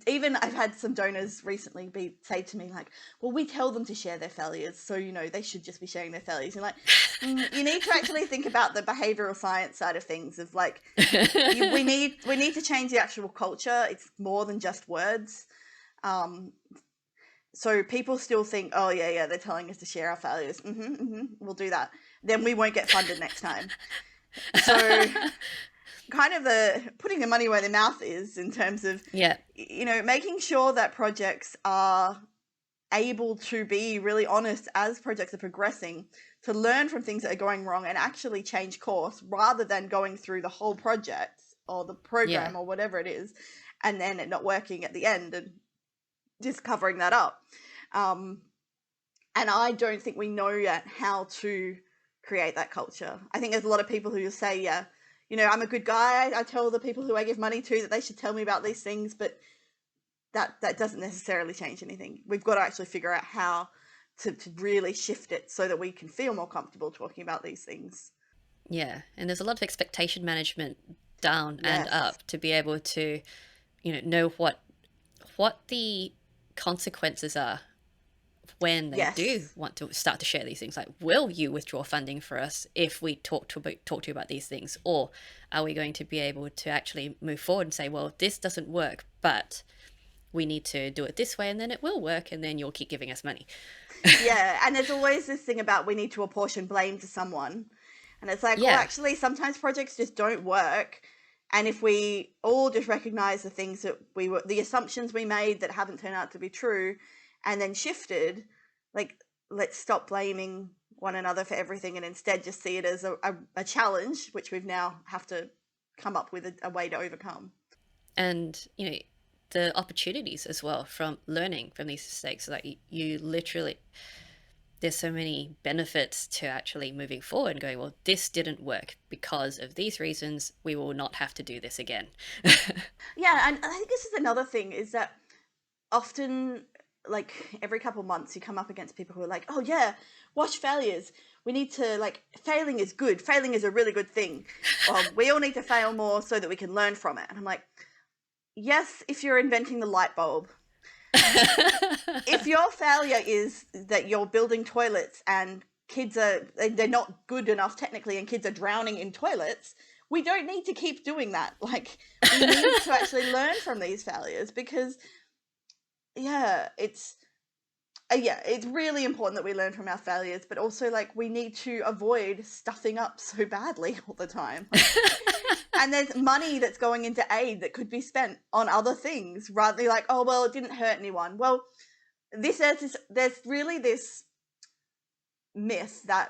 even I've had some donors recently say to me like, well, we tell them to share their failures, so they should just be sharing their failures. And like, you need to actually think about the behavioral science side of things of like, we need to change the actual culture. It's more than just words. So people still think, oh yeah, they're telling us to share our failures. We'll do that. Then we won't get funded next time. So kind of putting the money where their mouth is in terms of, making sure that projects are able to be really honest as projects are progressing, to learn from things that are going wrong and actually change course rather than going through the whole project or the program or whatever it is and then it not working at the end and just covering that up. And I don't think we know yet how to create that culture. I think there's a lot of people who say, I'm a good guy. I tell the people who I give money to that they should tell me about these things, but that doesn't necessarily change anything. We've got to actually figure out how to really shift it so that we can feel more comfortable talking about these things. Yeah, and there's a lot of expectation management down and up to be able to, know what the consequences are when they do want to start to share these things. Like, will you withdraw funding for us if we talk to you about these things? Or are we going to be able to actually move forward and say, well, this doesn't work, but we need to do it this way and then it will work and then you'll keep giving us money. Yeah, and there's always this thing about we need to apportion blame to someone. And it's like, well, actually, sometimes projects just don't work. And if we all just recognize the things that the assumptions we made that haven't turned out to be true and then shifted, like, let's stop blaming one another for everything and instead just see it as a challenge, which we've now have to come up with a way to overcome. And, the opportunities as well from learning from these mistakes. Like you literally, there's so many benefits to actually moving forward and going, well, this didn't work because of these reasons. We will not have to do this again. Yeah, and I think this is another thing is that often, like every couple of months, you come up against people who are like, oh yeah, watch failures. We need to, like, failing is good. Failing is a really good thing. We all need to fail more so that we can learn from it. And I'm like, yes, if you're inventing the light bulb. If your failure is that you're building toilets and they're not good enough technically and kids are drowning in toilets, we don't need to keep doing that. Like, we need to actually learn from these failures, because it's really important that we learn from our failures, but also, like, we need to avoid stuffing up so badly all the time. And there's money that's going into aid that could be spent on other things, rather than like, oh, well, it didn't hurt anyone. Well, there's really this myth that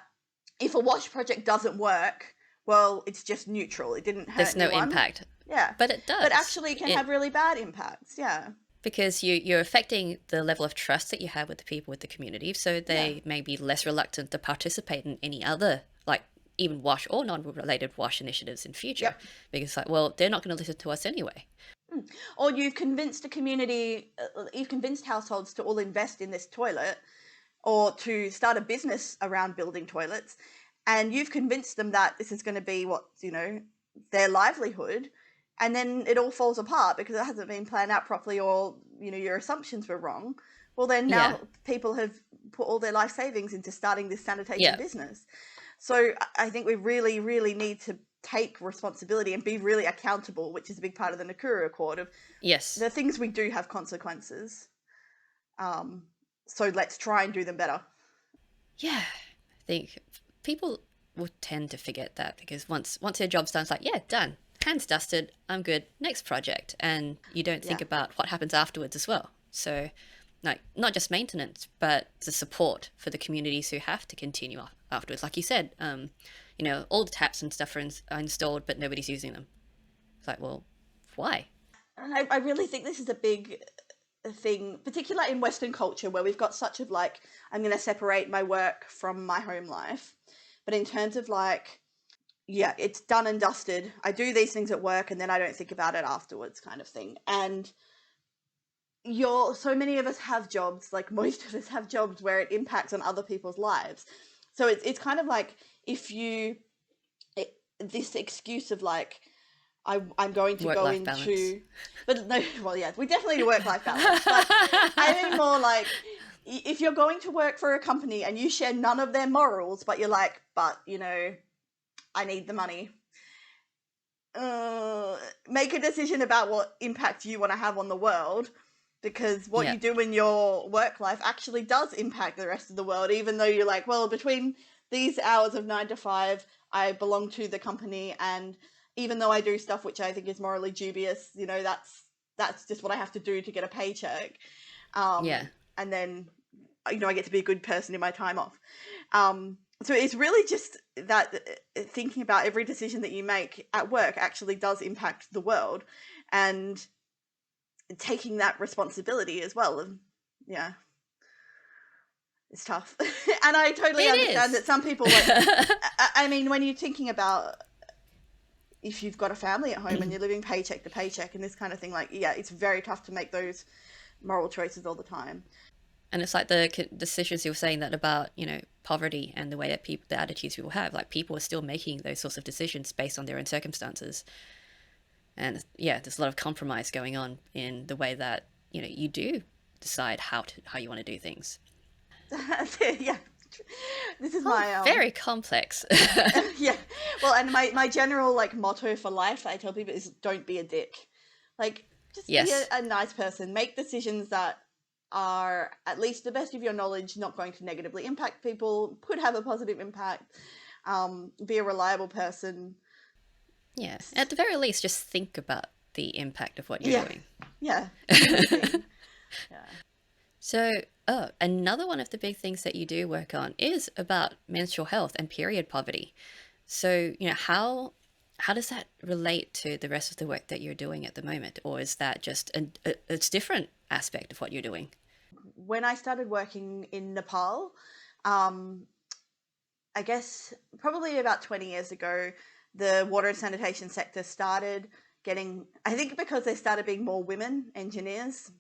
if a wash project doesn't work, well, it's just neutral. It didn't hurt There's no anyone. impact. Yeah. But it does. But actually it can have really bad impacts, yeah. Because you're affecting the level of trust that you have with the people, with the community, so they may be less reluctant to participate in any other, like, even wash or non-related wash initiatives in future. Because, like, well, they're not going to listen to us anyway. Or you've convinced a community, you've convinced households to all invest in this toilet, or to start a business around building toilets, and you've convinced them that this is going to be what, their livelihood, and then it all falls apart because it hasn't been planned out properly, or, your assumptions were wrong. Well, then now people have put all their life savings into starting this sanitation business. So I think we really, really need to take responsibility and be really accountable, which is a big part of the Nakuru Accord, of the things we do have consequences. So let's try and do them better. Yeah, I think people will tend to forget that, because once their job's done, it's like, yeah, done. Hands dusted, I'm good, next project. And you don't think about what happens afterwards as well. So, like, not just maintenance, but the support for the communities who have to continue afterwards. Like you said, all the taps and stuff are installed, but nobody's using them. It's like, well, why? And I really think this is a big thing, particularly in Western culture, where we've got such of, like, I'm going to separate my work from my home life. But in terms of, like, it's done and dusted. I do these things at work and then I don't think about it afterwards, kind of thing. And so many of us have jobs, like most of us have jobs where it impacts on other people's lives. So it's kind of like, this excuse of, like, I'm going to go into balance. But no, well, yeah, we definitely need work-life balance. But I mean more like, if you're going to work for a company and you share none of their morals, but you're like, but I need the money. Make a decision about what impact you want to have on the world, because what you do in your work life actually does impact the rest of the world, even though you're like, well, between these hours of 9 to 5, I belong to the company, and even though I do stuff which I think is morally dubious, that's just what I have to do to get a paycheck. And then, I get to be a good person in my time off. So it's really just that thinking about every decision that you make at work actually does impact the world, and taking that responsibility as well. And it's tough. And I totally understand that some people, like, I mean, when you're thinking about if you've got a family at home and you're living paycheck to paycheck and this kind of thing, like, it's very tough to make those moral choices all the time. And it's like the decisions you were saying that about, poverty and the way that the attitudes people have, like, people are still making those sorts of decisions based on their own circumstances. And there's a lot of compromise going on in the way that, you do decide how you want to do things. This is my very complex. Well, and my general, like, motto for life, I tell people, is don't be a dick. Like, just be a nice person. Make decisions that are, at least the best of your knowledge, not going to negatively impact people, could have a positive impact, be a reliable person. Yeah, at the very least, just think about the impact of what you're doing. Yeah. So, another one of the big things that you do work on is about menstrual health and period poverty. So, how does that relate to the rest of the work that you're doing at the moment? Or is that just a different aspect of what you're doing? When I started working in Nepal, I guess probably about 20 years ago, the water and sanitation sector started getting, I think because there started being more women engineers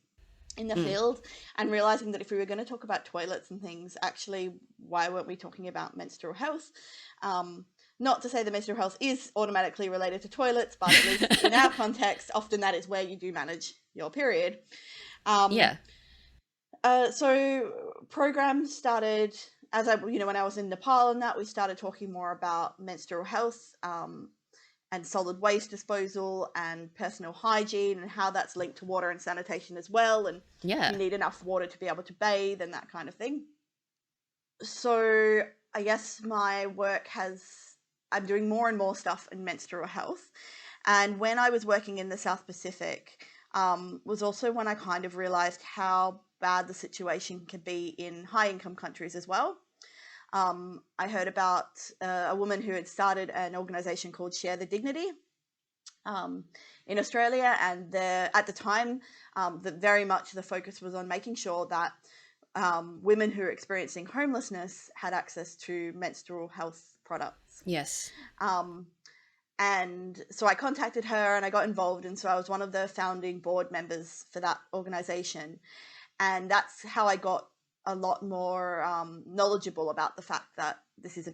in the field, and realizing that if we were going to talk about toilets and things, actually, why weren't we talking about menstrual health? not to say that menstrual health is automatically related to toilets, but at least in our context, often that is where you do manage your period. Yeah. So programs started as when I was in Nepal and that, we started talking more about menstrual health and solid waste disposal and personal hygiene and how that's linked to water and sanitation as well. And Yeah. you need enough water to be able to bathe and that kind of thing. So I guess my work I'm doing more and more stuff in menstrual health. And when I was working in the South Pacific, was also when I kind of realized how bad the situation can be in high income countries as well. I heard about a woman who had started an organization called Share the Dignity in Australia. And at the time, very much the focus was on making sure that women who are experiencing homelessness had access to menstrual health products. Yes. And so I contacted her and I got involved. And so I was one of the founding board members for that organization. And that's how I got a lot more knowledgeable about the fact that this is a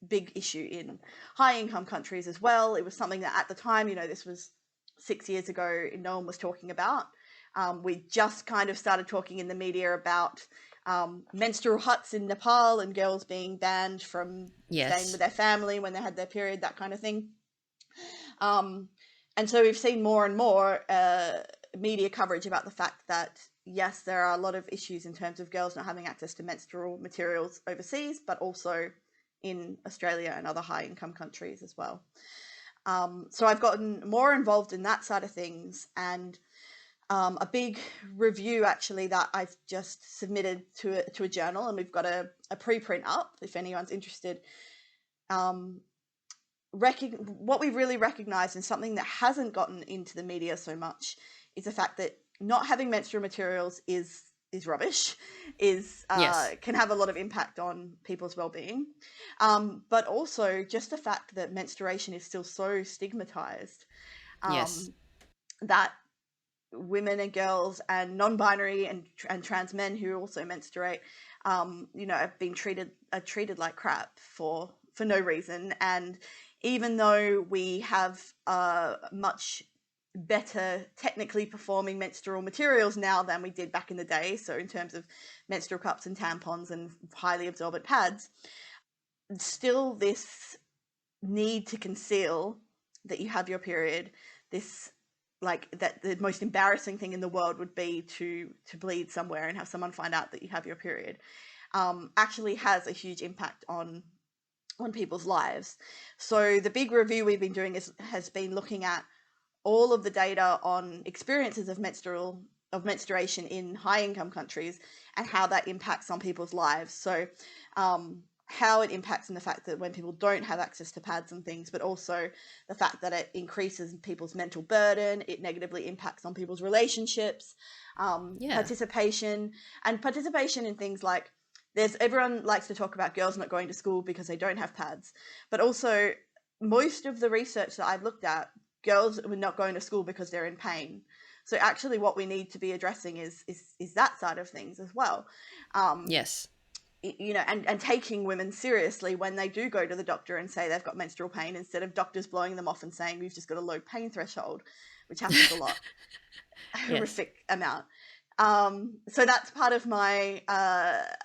big issue in high income countries as well. It was something that at the time, this was 6 years ago, no one was talking about. We just kind of started talking in the media about menstrual huts in Nepal and girls being banned from staying with their family when they had their period, that kind of thing. And so we've seen more and more media coverage about the fact that, yes, there are a lot of issues in terms of girls not having access to menstrual materials overseas, but also in Australia and other high-income countries as well. So I've gotten more involved in that side of things, and a big review actually that I've just submitted to a journal, and we've got a preprint up if anyone's interested. What we've really recognized, and something that hasn't gotten into the media so much, is the fact that not having menstrual materials is rubbish, can have a lot of impact on people's well-being, but also just the fact that menstruation is still so stigmatized, that women and girls and non-binary and trans men who also menstruate, have been treated like crap for no reason. And even though we have much better technically performing menstrual materials now than we did back in the day, so in terms of menstrual cups and tampons and highly absorbent pads, still this need to conceal that you have your period, this that the most embarrassing thing in the world would be to bleed somewhere and have someone find out that you have your period, actually has a huge impact on people's lives. So the big review we've been doing has been looking at all of the data on experiences of menstruation in high-income countries and how that impacts on people's lives. So how it impacts in the fact that when people don't have access to pads and things, but also the fact that it increases people's mental burden, it negatively impacts on people's relationships, participation in things like, everyone likes to talk about girls not going to school because they don't have pads, but also most of the research that I've looked at, girls are not going to school because they're in pain. So actually what we need to be addressing is that side of things as well. And taking women seriously when they do go to the doctor and say they've got menstrual pain, instead of doctors blowing them off and saying we've just got a low pain threshold, which happens a lot. Horrific amount. So that's part of my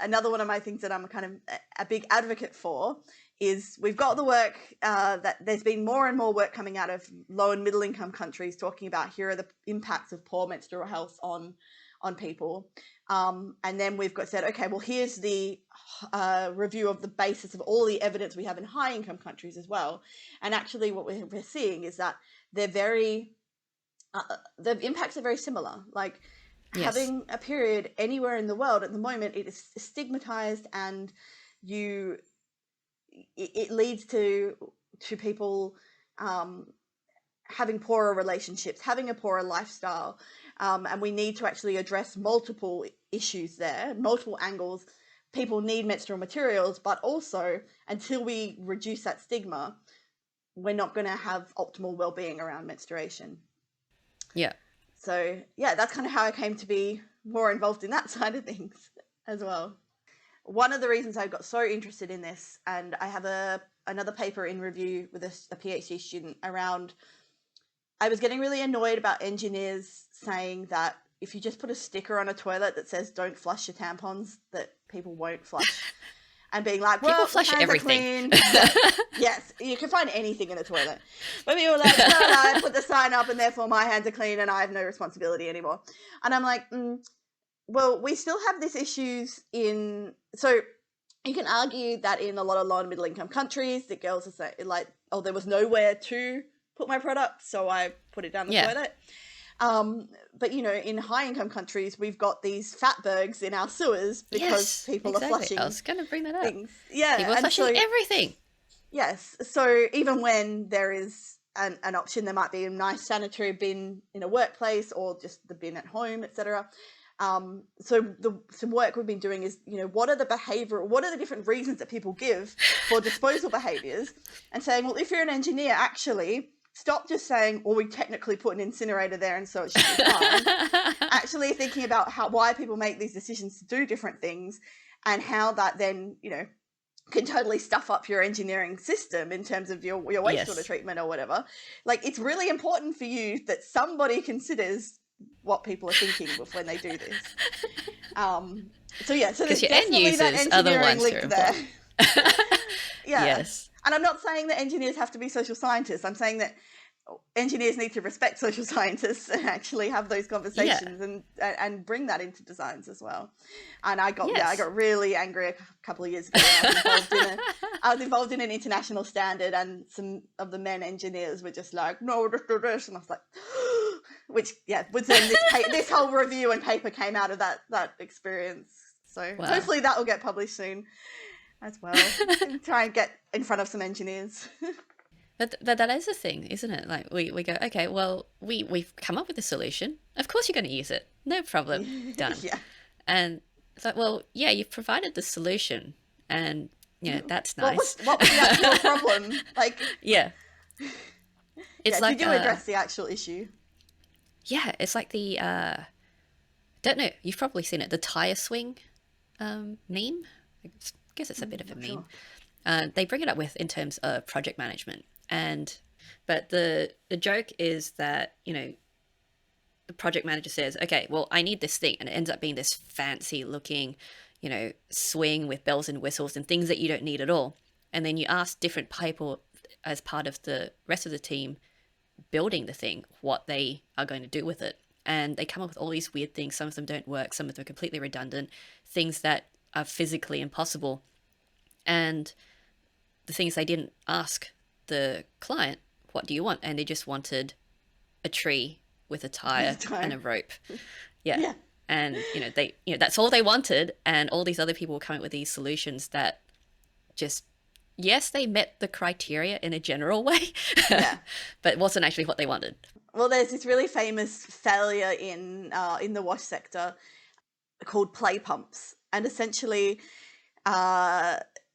another one of my things that I'm kind of a big advocate for is we've got the work that there's been more and more work coming out of low and middle income countries talking about here are the impacts of poor menstrual health on people. And then we've said, okay, well, here's the review of the basis of all the evidence we have in high income countries as well. And actually what we're seeing is that they're the impacts are very similar. Like having a period anywhere in the world at the moment, it is stigmatized, and it leads to people having poorer relationships, having a poorer lifestyle, and we need to actually address multiple issues there, multiple angles. People need menstrual materials, but also until we reduce that stigma, we're not going to have optimal well-being around menstruation. So that's kind of how I came to be more involved in that side of things as well. one of the reasons I got so interested in this, and I have another paper in review with a PhD student around, I was getting really annoyed about engineers saying that if you just put a sticker on a toilet that says don't flush your tampons, that people won't flush. And being like, well, people flush everything. Yes, you can find anything in a toilet. But people were like, no, I put the sign up and therefore my hands are clean and I have no responsibility anymore. And I'm like, well, we still have these issues so you can argue that in a lot of low and middle income countries, the girls are saying like, oh, there was nowhere to put my product, so I put it down the toilet. But, you know, in high-income countries, we've got these fatbergs in our sewers because people are flushing. I was going to bring that up. Things. Yeah, people are flushing everything. Yes. So even when there is an option, there might be a nice sanitary bin in a workplace or just the bin at home, etc. So some work we've been doing is, you know, what are the different reasons that people give for disposal behaviours, and saying, well, if you're an engineer, actually stop just saying, well, we technically put an incinerator there and so it should be fine. Actually thinking about why people make these decisions to do different things and how that then, you know, can totally stuff up your engineering system in terms of your wastewater treatment or whatever. Like, it's really important for you that somebody considers what people are thinking when they do this. So there's definitely that engineering link there. Yes. And I'm not saying that engineers have to be social scientists. I'm saying that engineers need to respect social scientists and actually have those conversations and bring that into designs as well. And I got really angry a couple of years ago when I was involved in an international standard, and some of the men engineers were just like, no, just do this. And I was like, which was then this whole review and paper came out of that experience. So hopefully that will get published soon as well. And try and get in front of some engineers. But that is the thing, isn't it? Like we go, okay, well, we've come up with a solution. Of course you're going to use it. No problem. Done. And it's like, well, yeah, you've provided the solution, and you know, that's nice. What was the actual problem? Like, it's like you do address the actual issue. Yeah, it's like the don't know, you've probably seen it, the tire swing meme. I guess it's a bit of a meme. Sure. They bring it up in terms of project management, but the joke is that, you know, the project manager says, okay, well, I need this thing, and it ends up being this fancy looking, you know, swing with bells and whistles and things that you don't need at all. And then you ask different people as part of the rest of the team building the thing what they are going to do with it, and they come up with all these weird things. Some of them don't work, some of them are completely redundant, things that are physically impossible. And the thing is, they didn't ask the client, what do you want? And they just wanted a tree with a tire and a rope. And you know, that's all they wanted, and all these other people were coming up with these solutions that just, yes, they met the criteria in a general way, but it wasn't actually what they wanted. Well, there's this really famous failure in the wash sector called play pumps, and essentially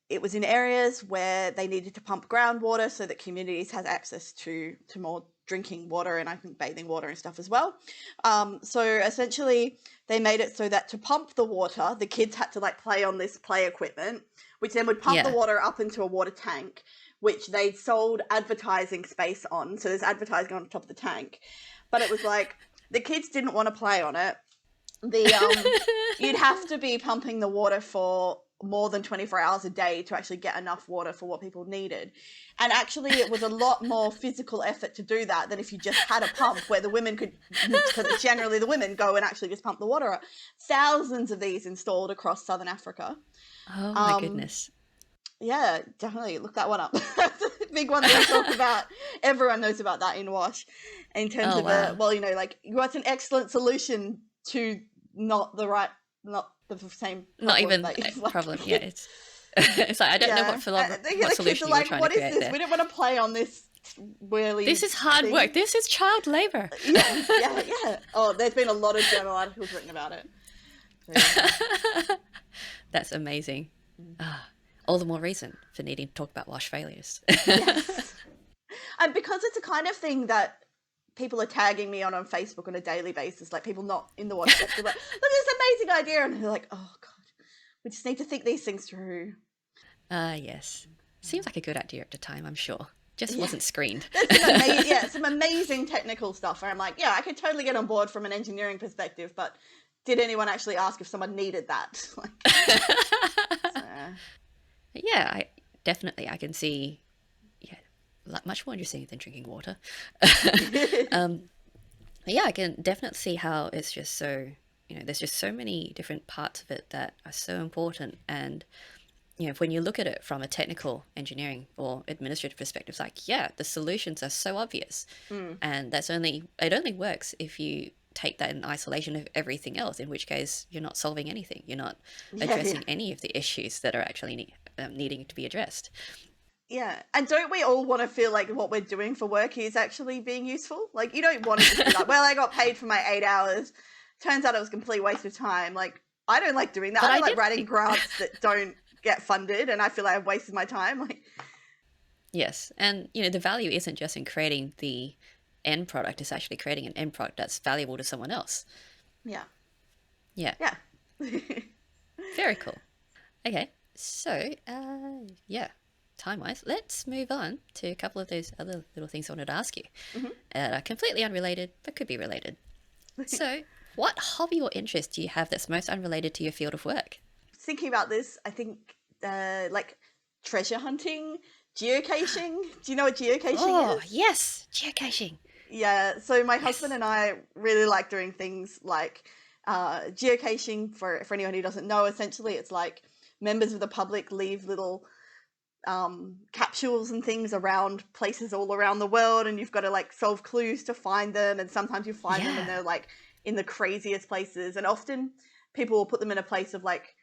it was in areas where they needed to pump groundwater so that communities had access to more drinking water, and I think bathing water and stuff as well. So essentially they made it so that to pump the water, the kids had to like play on this play equipment, which then would pump the water up into a water tank, which they sold advertising space on. So there's advertising on top of the tank, but it was like the kids didn't want to play on it. You'd have to be pumping the water for more than 24 hours a day to actually get enough water for what people needed. And actually it was a lot more physical effort to do that than if you just had a pump where the women could, because generally the women go and actually just pump the water up. Thousands of these installed across southern Africa. Oh my goodness. Yeah, definitely look that one up. That's a big one that we talk about. Everyone knows about that in WASH in terms of well, you know, like what's an excellent solution to not the same problem. Not even a problem. Yeah, it's it's like I don't know what solution you're trying to create there. We don't want to play on this whirly. This is hard work. This is child labour. Yeah. Oh, there's been a lot of journal articles written about it. So, That's amazing. All the more reason for needing to talk about WASH failures. Yes. And because it's a kind of thing that people are tagging me on Facebook on a daily basis, like people not in the WASH sector, like, look at this amazing idea, and they're like, oh God, We just need to think these things through. Yes. Seems like a good idea at the time, I'm sure. Just Yeah. wasn't screened. There's some amazing technical stuff where I'm like, yeah, I could totally get on board from an engineering perspective, but did anyone actually ask if someone needed that? So. Yeah, I can see, much more interesting than drinking water. Yeah, I can definitely see how it's just so, there's just so many different parts of it that are so important. And, when you look at it from a technical engineering or administrative perspective, it's like, yeah, the solutions are so obvious. And it only works if you take that in isolation of everything else, in which case you're not solving anything. You're not addressing any of the issues that are actually needing to be addressed. Yeah, and don't we all want to feel like what we're doing for work is actually being useful? Like, you don't want to just be like, well, I got paid for my 8 hours. Turns out it was a complete waste of time. Like, I don't like doing that. I don't like writing grants that don't get funded, and I feel like I've wasted my time. Like, yes, and the value isn't just in creating the end product; it's actually creating an end product that's valuable to someone else. Yeah. Yeah. Very cool. Okay, so time-wise, let's move on to a couple of those other little things I wanted to ask you that are completely unrelated but could be related. So, what hobby or interest do you have that's most unrelated to your field of work? Thinking about this, I think like treasure hunting, geocaching. Do you know what geocaching is? Oh, yes, geocaching. Yeah, so my husband and I really like doing things like geocaching. For anyone who doesn't know, essentially it's like members of the public leave little capsules and things around places all around the world, and you've got to like solve clues to find them, and sometimes you find them and they're like in the craziest places, and often people will put them in a place of like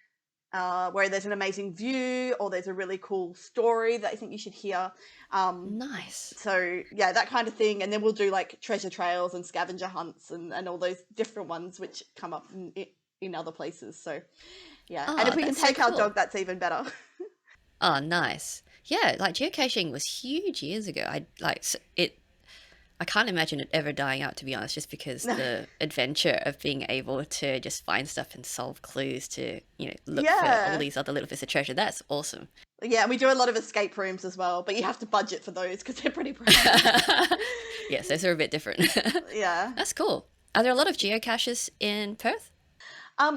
where there's an amazing view or there's a really cool story that I think you should hear. Nice. So yeah, that kind of thing. And then we'll do like treasure trails and scavenger hunts and all those different ones which come up in other places. So yeah, and if we can take our dog, that's even better. Oh, nice. Yeah, like geocaching was huge years ago. I can't imagine it ever dying out, to be honest, just because the adventure of being able to just find stuff and solve clues to, look for all these other little bits of treasure. That's awesome. Yeah, and we do a lot of escape rooms as well, but you have to budget for those because they're pretty pricey. Yes, those are a bit different. Yeah. That's cool. Are there a lot of geocaches in Perth?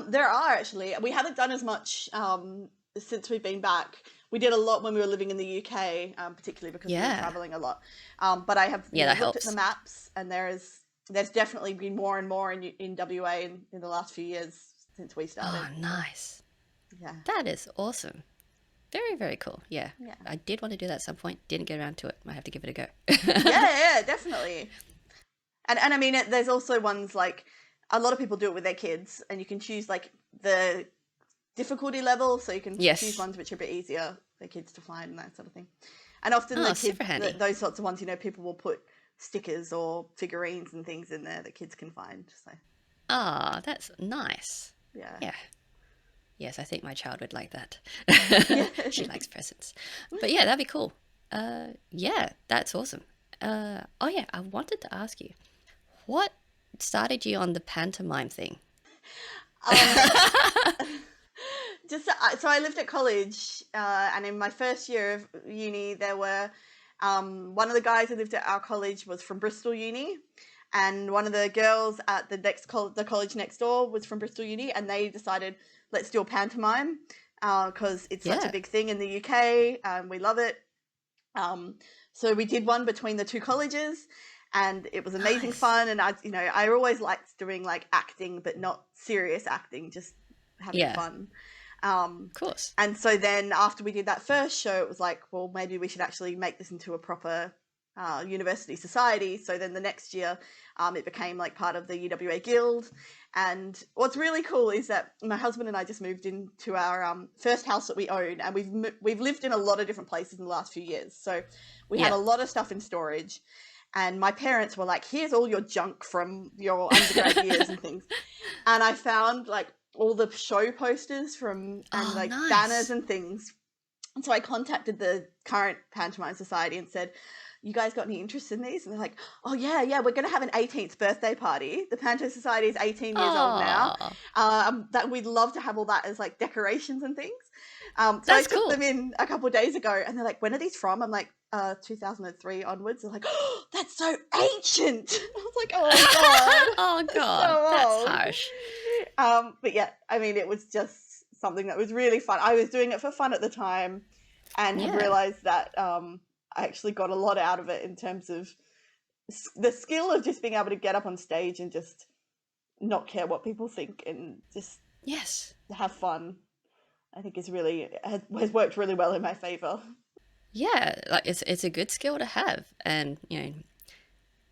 There are actually. We haven't done as much since we've been back. We did a lot when we were living in the UK, particularly because we were traveling a lot. But I have looked at the maps, and there's definitely been more and more in WA in the last few years since we started. Oh, nice. Yeah. That is awesome. Very, very cool. Yeah. I did want to do that at some point. Didn't get around to it. Might have to give it a go. yeah, definitely. And I mean, there's also ones like a lot of people do it with their kids, and you can choose like the difficulty level, so you can choose ones which are a bit easier for kids to find and that sort of thing. And often those sorts of ones, people will put stickers or figurines and things in there that kids can find. So. Ah, that's nice. Yeah. Yes, I think my child would like that. She likes presents. But yeah, that'd be cool. Yeah, that's awesome. I wanted to ask you, what started you on the pantomime thing? So I lived at college, and in my first year of uni, there were one of the guys who lived at our college was from Bristol Uni, and one of the girls at the college next door was from Bristol Uni, and they decided, let's do a pantomime because it's such a big thing in the UK, and we love it. So we did one between the two colleges, and it was amazing fun. And I always liked doing like acting, but not serious acting, just having fun. Of course. And so then after we did that first show, it was like, well, maybe we should actually make this into a proper university society. So then the next year, it became like part of the UWA Guild. And what's really cool is that my husband and I just moved into our first house that we own, and we've lived in a lot of different places in the last few years. So we had a lot of stuff in storage. And my parents were like, here's all your junk from your undergrad years and things. And I found like all the show posters and banners and things. And so I contacted the current Pantomime Society and said, you guys got any interest in these? And they're like, oh yeah, we're going to have an 18th birthday party. The Panto Society is 18 years old now. That we'd love to have all that as like decorations and things. So I took them in a couple of days ago, and they're like, when are these from? I'm like, 2003 onwards. They're like, oh, that's so ancient. I was like, oh god. Oh god, that's harsh. But yeah, I mean, it was just something that was really fun. I was doing it for fun at the time, and have realized that I actually got a lot out of it in terms of the skill of just being able to get up on stage and just not care what people think and just have fun. I think has worked really well in my favor. Yeah, like it's a good skill to have, and you know,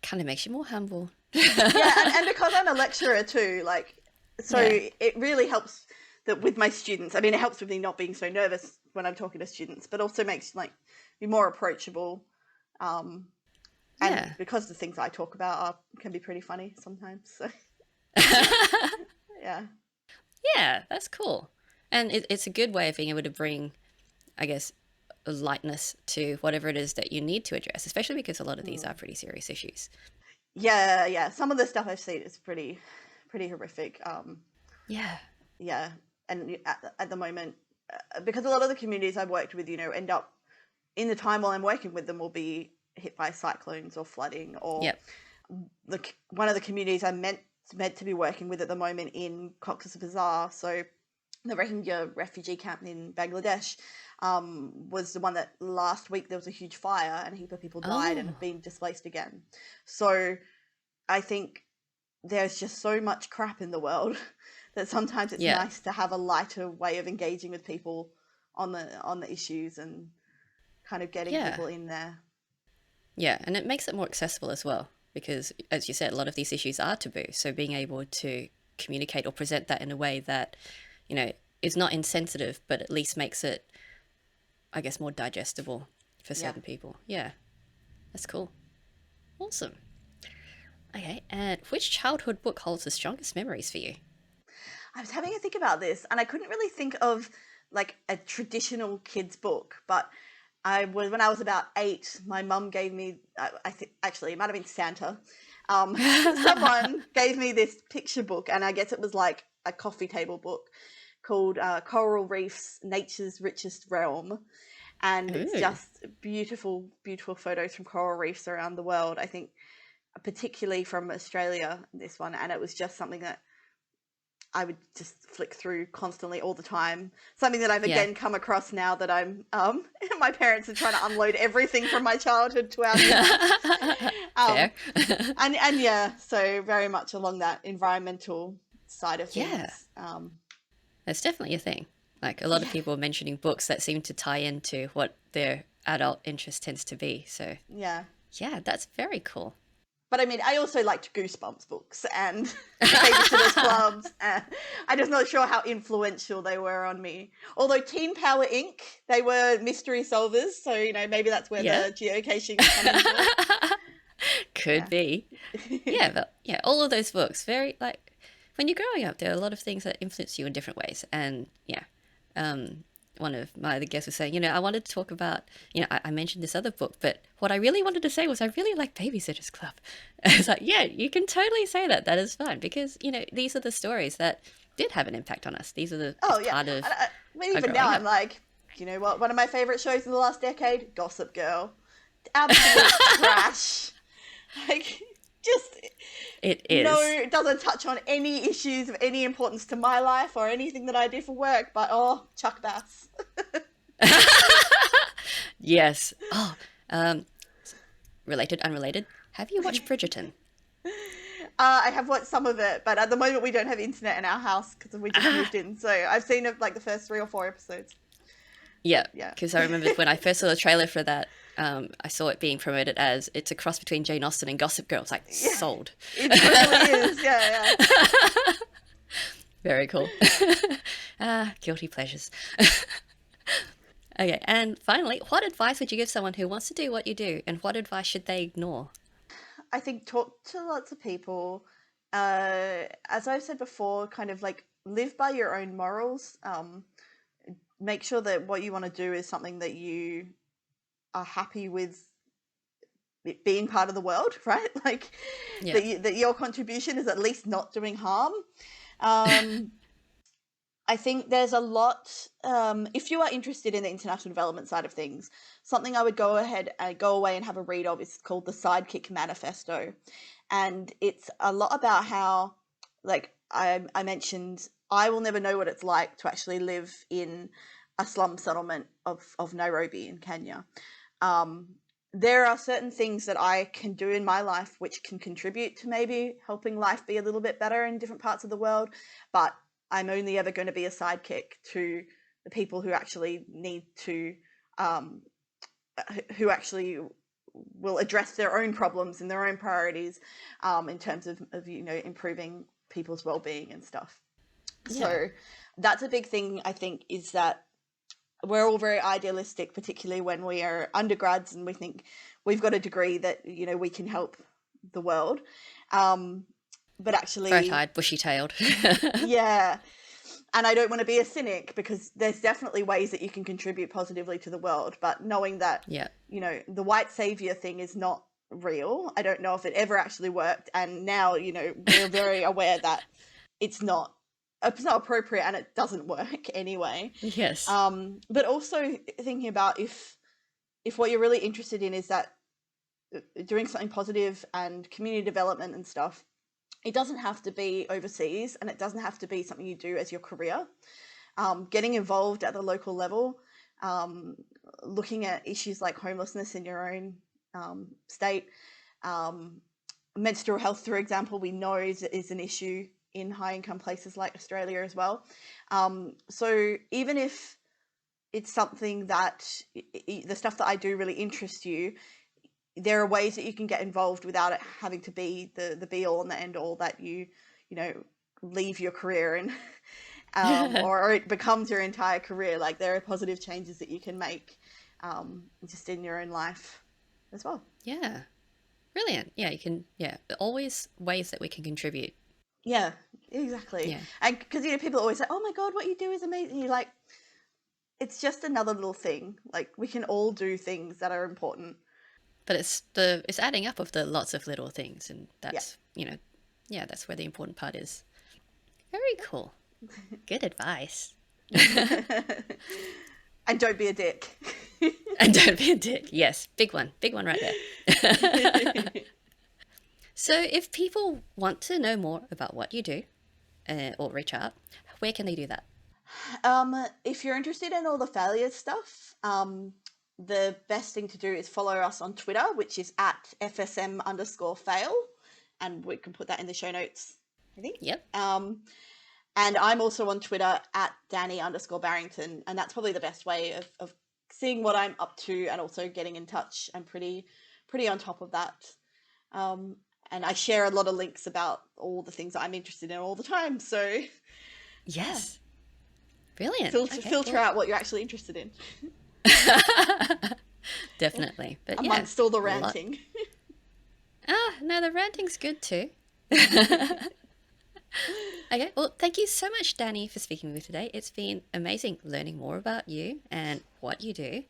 kind of makes you more humble. and because I'm a lecturer too, like, so it really helps that with my students. I mean, it helps with me not being so nervous when I'm talking to students, but also makes like me more approachable. And because the things I talk about can be pretty funny sometimes. So yeah, that's cool. And it's a good way of being able to bring, I guess, a lightness to whatever it is that you need to address, especially because a lot of these are pretty serious issues. Yeah. Some of the stuff I've seen is pretty horrific. Yeah. And at the moment, because a lot of the communities I've worked with, you know, end up in the time while I'm working with them will be hit by cyclones or flooding, or one of the communities I'm meant to be working with at the moment in Cox's Bazar, so the Rohingya refugee camp in Bangladesh, was the one that last week there was a huge fire and a heap of people died and have been displaced again. So I think there's just so much crap in the world that sometimes it's nice to have a lighter way of engaging with people on the issues and kind of getting people in there. Yeah, and it makes it more accessible as well, because as you said, a lot of these issues are taboo. So being able to communicate or present that in a way that, you know, is not insensitive, but at least makes it, I guess, more digestible for certain people. Yeah, that's cool. Awesome. Okay, and which childhood book holds the strongest memories for you? I was having a think about this, and I couldn't really think of like a traditional kids book, but when I was about 8, my mum gave me, I think actually it might have been Santa. Someone gave me this picture book, and I guess it was like a coffee table book called Coral Reefs, Nature's Richest Realm. And it's just beautiful, beautiful photos from coral reefs around the world. I think particularly from Australia, this one. And it was just something that I would just flick through constantly all the time. Something that I've again come across now that I'm, my parents are trying to unload everything from my childhood to our Fair. and yeah, so very much along that environmental side of things. That's definitely a thing. Like a lot of people are mentioning books that seem to tie into what their adult interest tends to be. So yeah, that's very cool. But I mean, I also liked Goosebumps books and Babysitters Clubs. I'm just not sure how influential they were on me. Although Teen Power Inc., they were mystery solvers, so you know maybe that's where the geocaching comes in. Could be. But all of those books, very like when you're growing up, there are a lot of things that influence you in different ways, and one of my other guests was saying, you know, I wanted to talk about, you know, I mentioned this other book, but what I really wanted to say was I really like Babysitter's Club. It's like, yeah, you can totally say that. That is fine because, you know, these are the stories that did have an impact on us. These are the part of. I mean, even now, I'm like, you know what? One of my favorite shows in the last decade, Gossip Girl. Absolute trash. Like, just it is. No, it doesn't touch on any issues of any importance to my life or anything that I do for work, but Chuck Bass. Yes. Related, unrelated. Have you watched Bridgerton? I have watched some of it, but at the moment we don't have internet in our house because we just moved in. So I've seen like the first 3 or 4 episodes. Yeah. Because I remember when I first saw the trailer for that, I saw it being promoted as it's a cross between Jane Austen and Gossip Girl. It's like sold. It really is. Yeah. Very cool. Guilty pleasures. Okay, and finally, what advice would you give someone who wants to do what you do, and what advice should they ignore? I think talk to lots of people. As I've said before, kind of like live by your own morals. Make sure that what you want to do is something that you are happy with being part of the world, right? Like Yeah. that your contribution is at least not doing harm. I think there's a lot, if you are interested in the international development side of things, something I would go away and have a read of is called the Sidekick Manifesto. And it's a lot about how, like I mentioned, I will never know what it's like to actually live in a slum settlement of Nairobi in Kenya. There are certain things that I can do in my life which can contribute to maybe helping life be a little bit better in different parts of the world, but I'm only ever going to be a sidekick to the people who actually need to, who actually will address their own problems and their own priorities in terms of improving people's well-being and stuff. Yeah. So that's a big thing, I think, is that we're all very idealistic, particularly when we are undergrads and we think we've got a degree that, we can help the world. But actually... Bright-eyed, bushy-tailed. Yeah. And I don't want to be a cynic, because there's definitely ways that you can contribute positively to the world. But knowing that, the white savior thing is not real. I don't know if it ever actually worked. And now, we're very aware that it's not appropriate and it doesn't work anyway. Yes. But also thinking about if what you're really interested in is that doing something positive and community development and stuff, it doesn't have to be overseas, and it doesn't have to be something you do as your career. Getting involved at the local level, looking at issues like homelessness in your own state, menstrual health, for example, we know is an issue in high-income places like Australia as well. So even if it's something that the stuff that I do really interests you, there are ways that you can get involved without it having to be the be-all and the end-all that you leave your career and or it becomes your entire career. Like, there are positive changes that you can make just in your own life as well. Yeah. Brilliant. Yeah, you can, always ways that we can contribute. Yeah, exactly. Yeah. And because, people always say, oh my God, what you do is amazing. You're like, it's just another little thing. Like, we can all do things that are important. But it's adding up of the lots of little things, and that's, that's where the important part is. Very cool. Good advice. And don't be a dick. And don't be a dick. Yes, big one right there. So if people want to know more about what you do or reach out, where can they do that? If you're interested in all the failure stuff, the best thing to do is follow us on Twitter, which is at FSM_fail. And we can put that in the show notes, I think. Yep. And I'm also on Twitter at Dani_Barrington. And that's probably the best way of seeing what I'm up to and also getting in touch. I'm pretty on top of that. And I share a lot of links about all the things that I'm interested in all the time. So, yes. Brilliant. Filter out what you're actually interested in. Definitely. But amongst all the ranting. No, the ranting's good too. Okay, well, thank you so much, Dani, for speaking with me today. It's been amazing learning more about you and what you do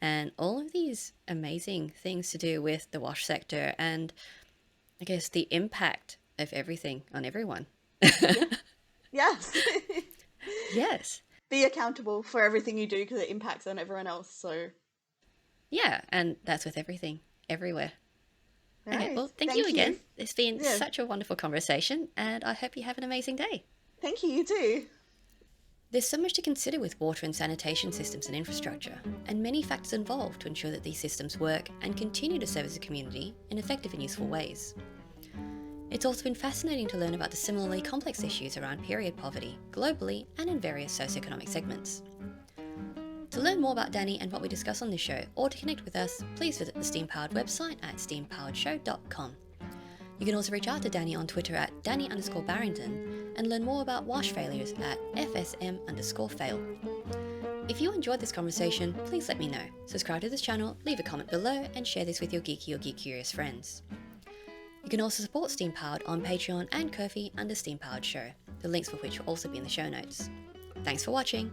and all of these amazing things to do with the wash sector and, I guess, the impact of everything on everyone. Yes. Yes. Be accountable for everything you do because it impacts on everyone else. So, yeah, and that's with everything, everywhere. Right. Okay, well, thank you again. It's been such a wonderful conversation, and I hope you have an amazing day. Thank you, you too. There's so much to consider with water and sanitation systems and infrastructure, and many factors involved to ensure that these systems work and continue to serve as a community in effective and useful ways. It's also been fascinating to learn about the similarly complex issues around period poverty, globally and in various socioeconomic segments. To learn more about Dani and what we discuss on this show, or to connect with us, please visit the Steam Powered website at steampoweredshow.com. You can also reach out to Dani on Twitter at Dani_Barrington and learn more about wash failures at FSM_fail. If you enjoyed this conversation, please let me know. Subscribe to this channel, leave a comment below, and share this with your geeky or geek-curious friends. You can also support Steam Powered on Patreon and Ko-fi under Steam Powered Show, the links for which will also be in the show notes. Thanks for watching!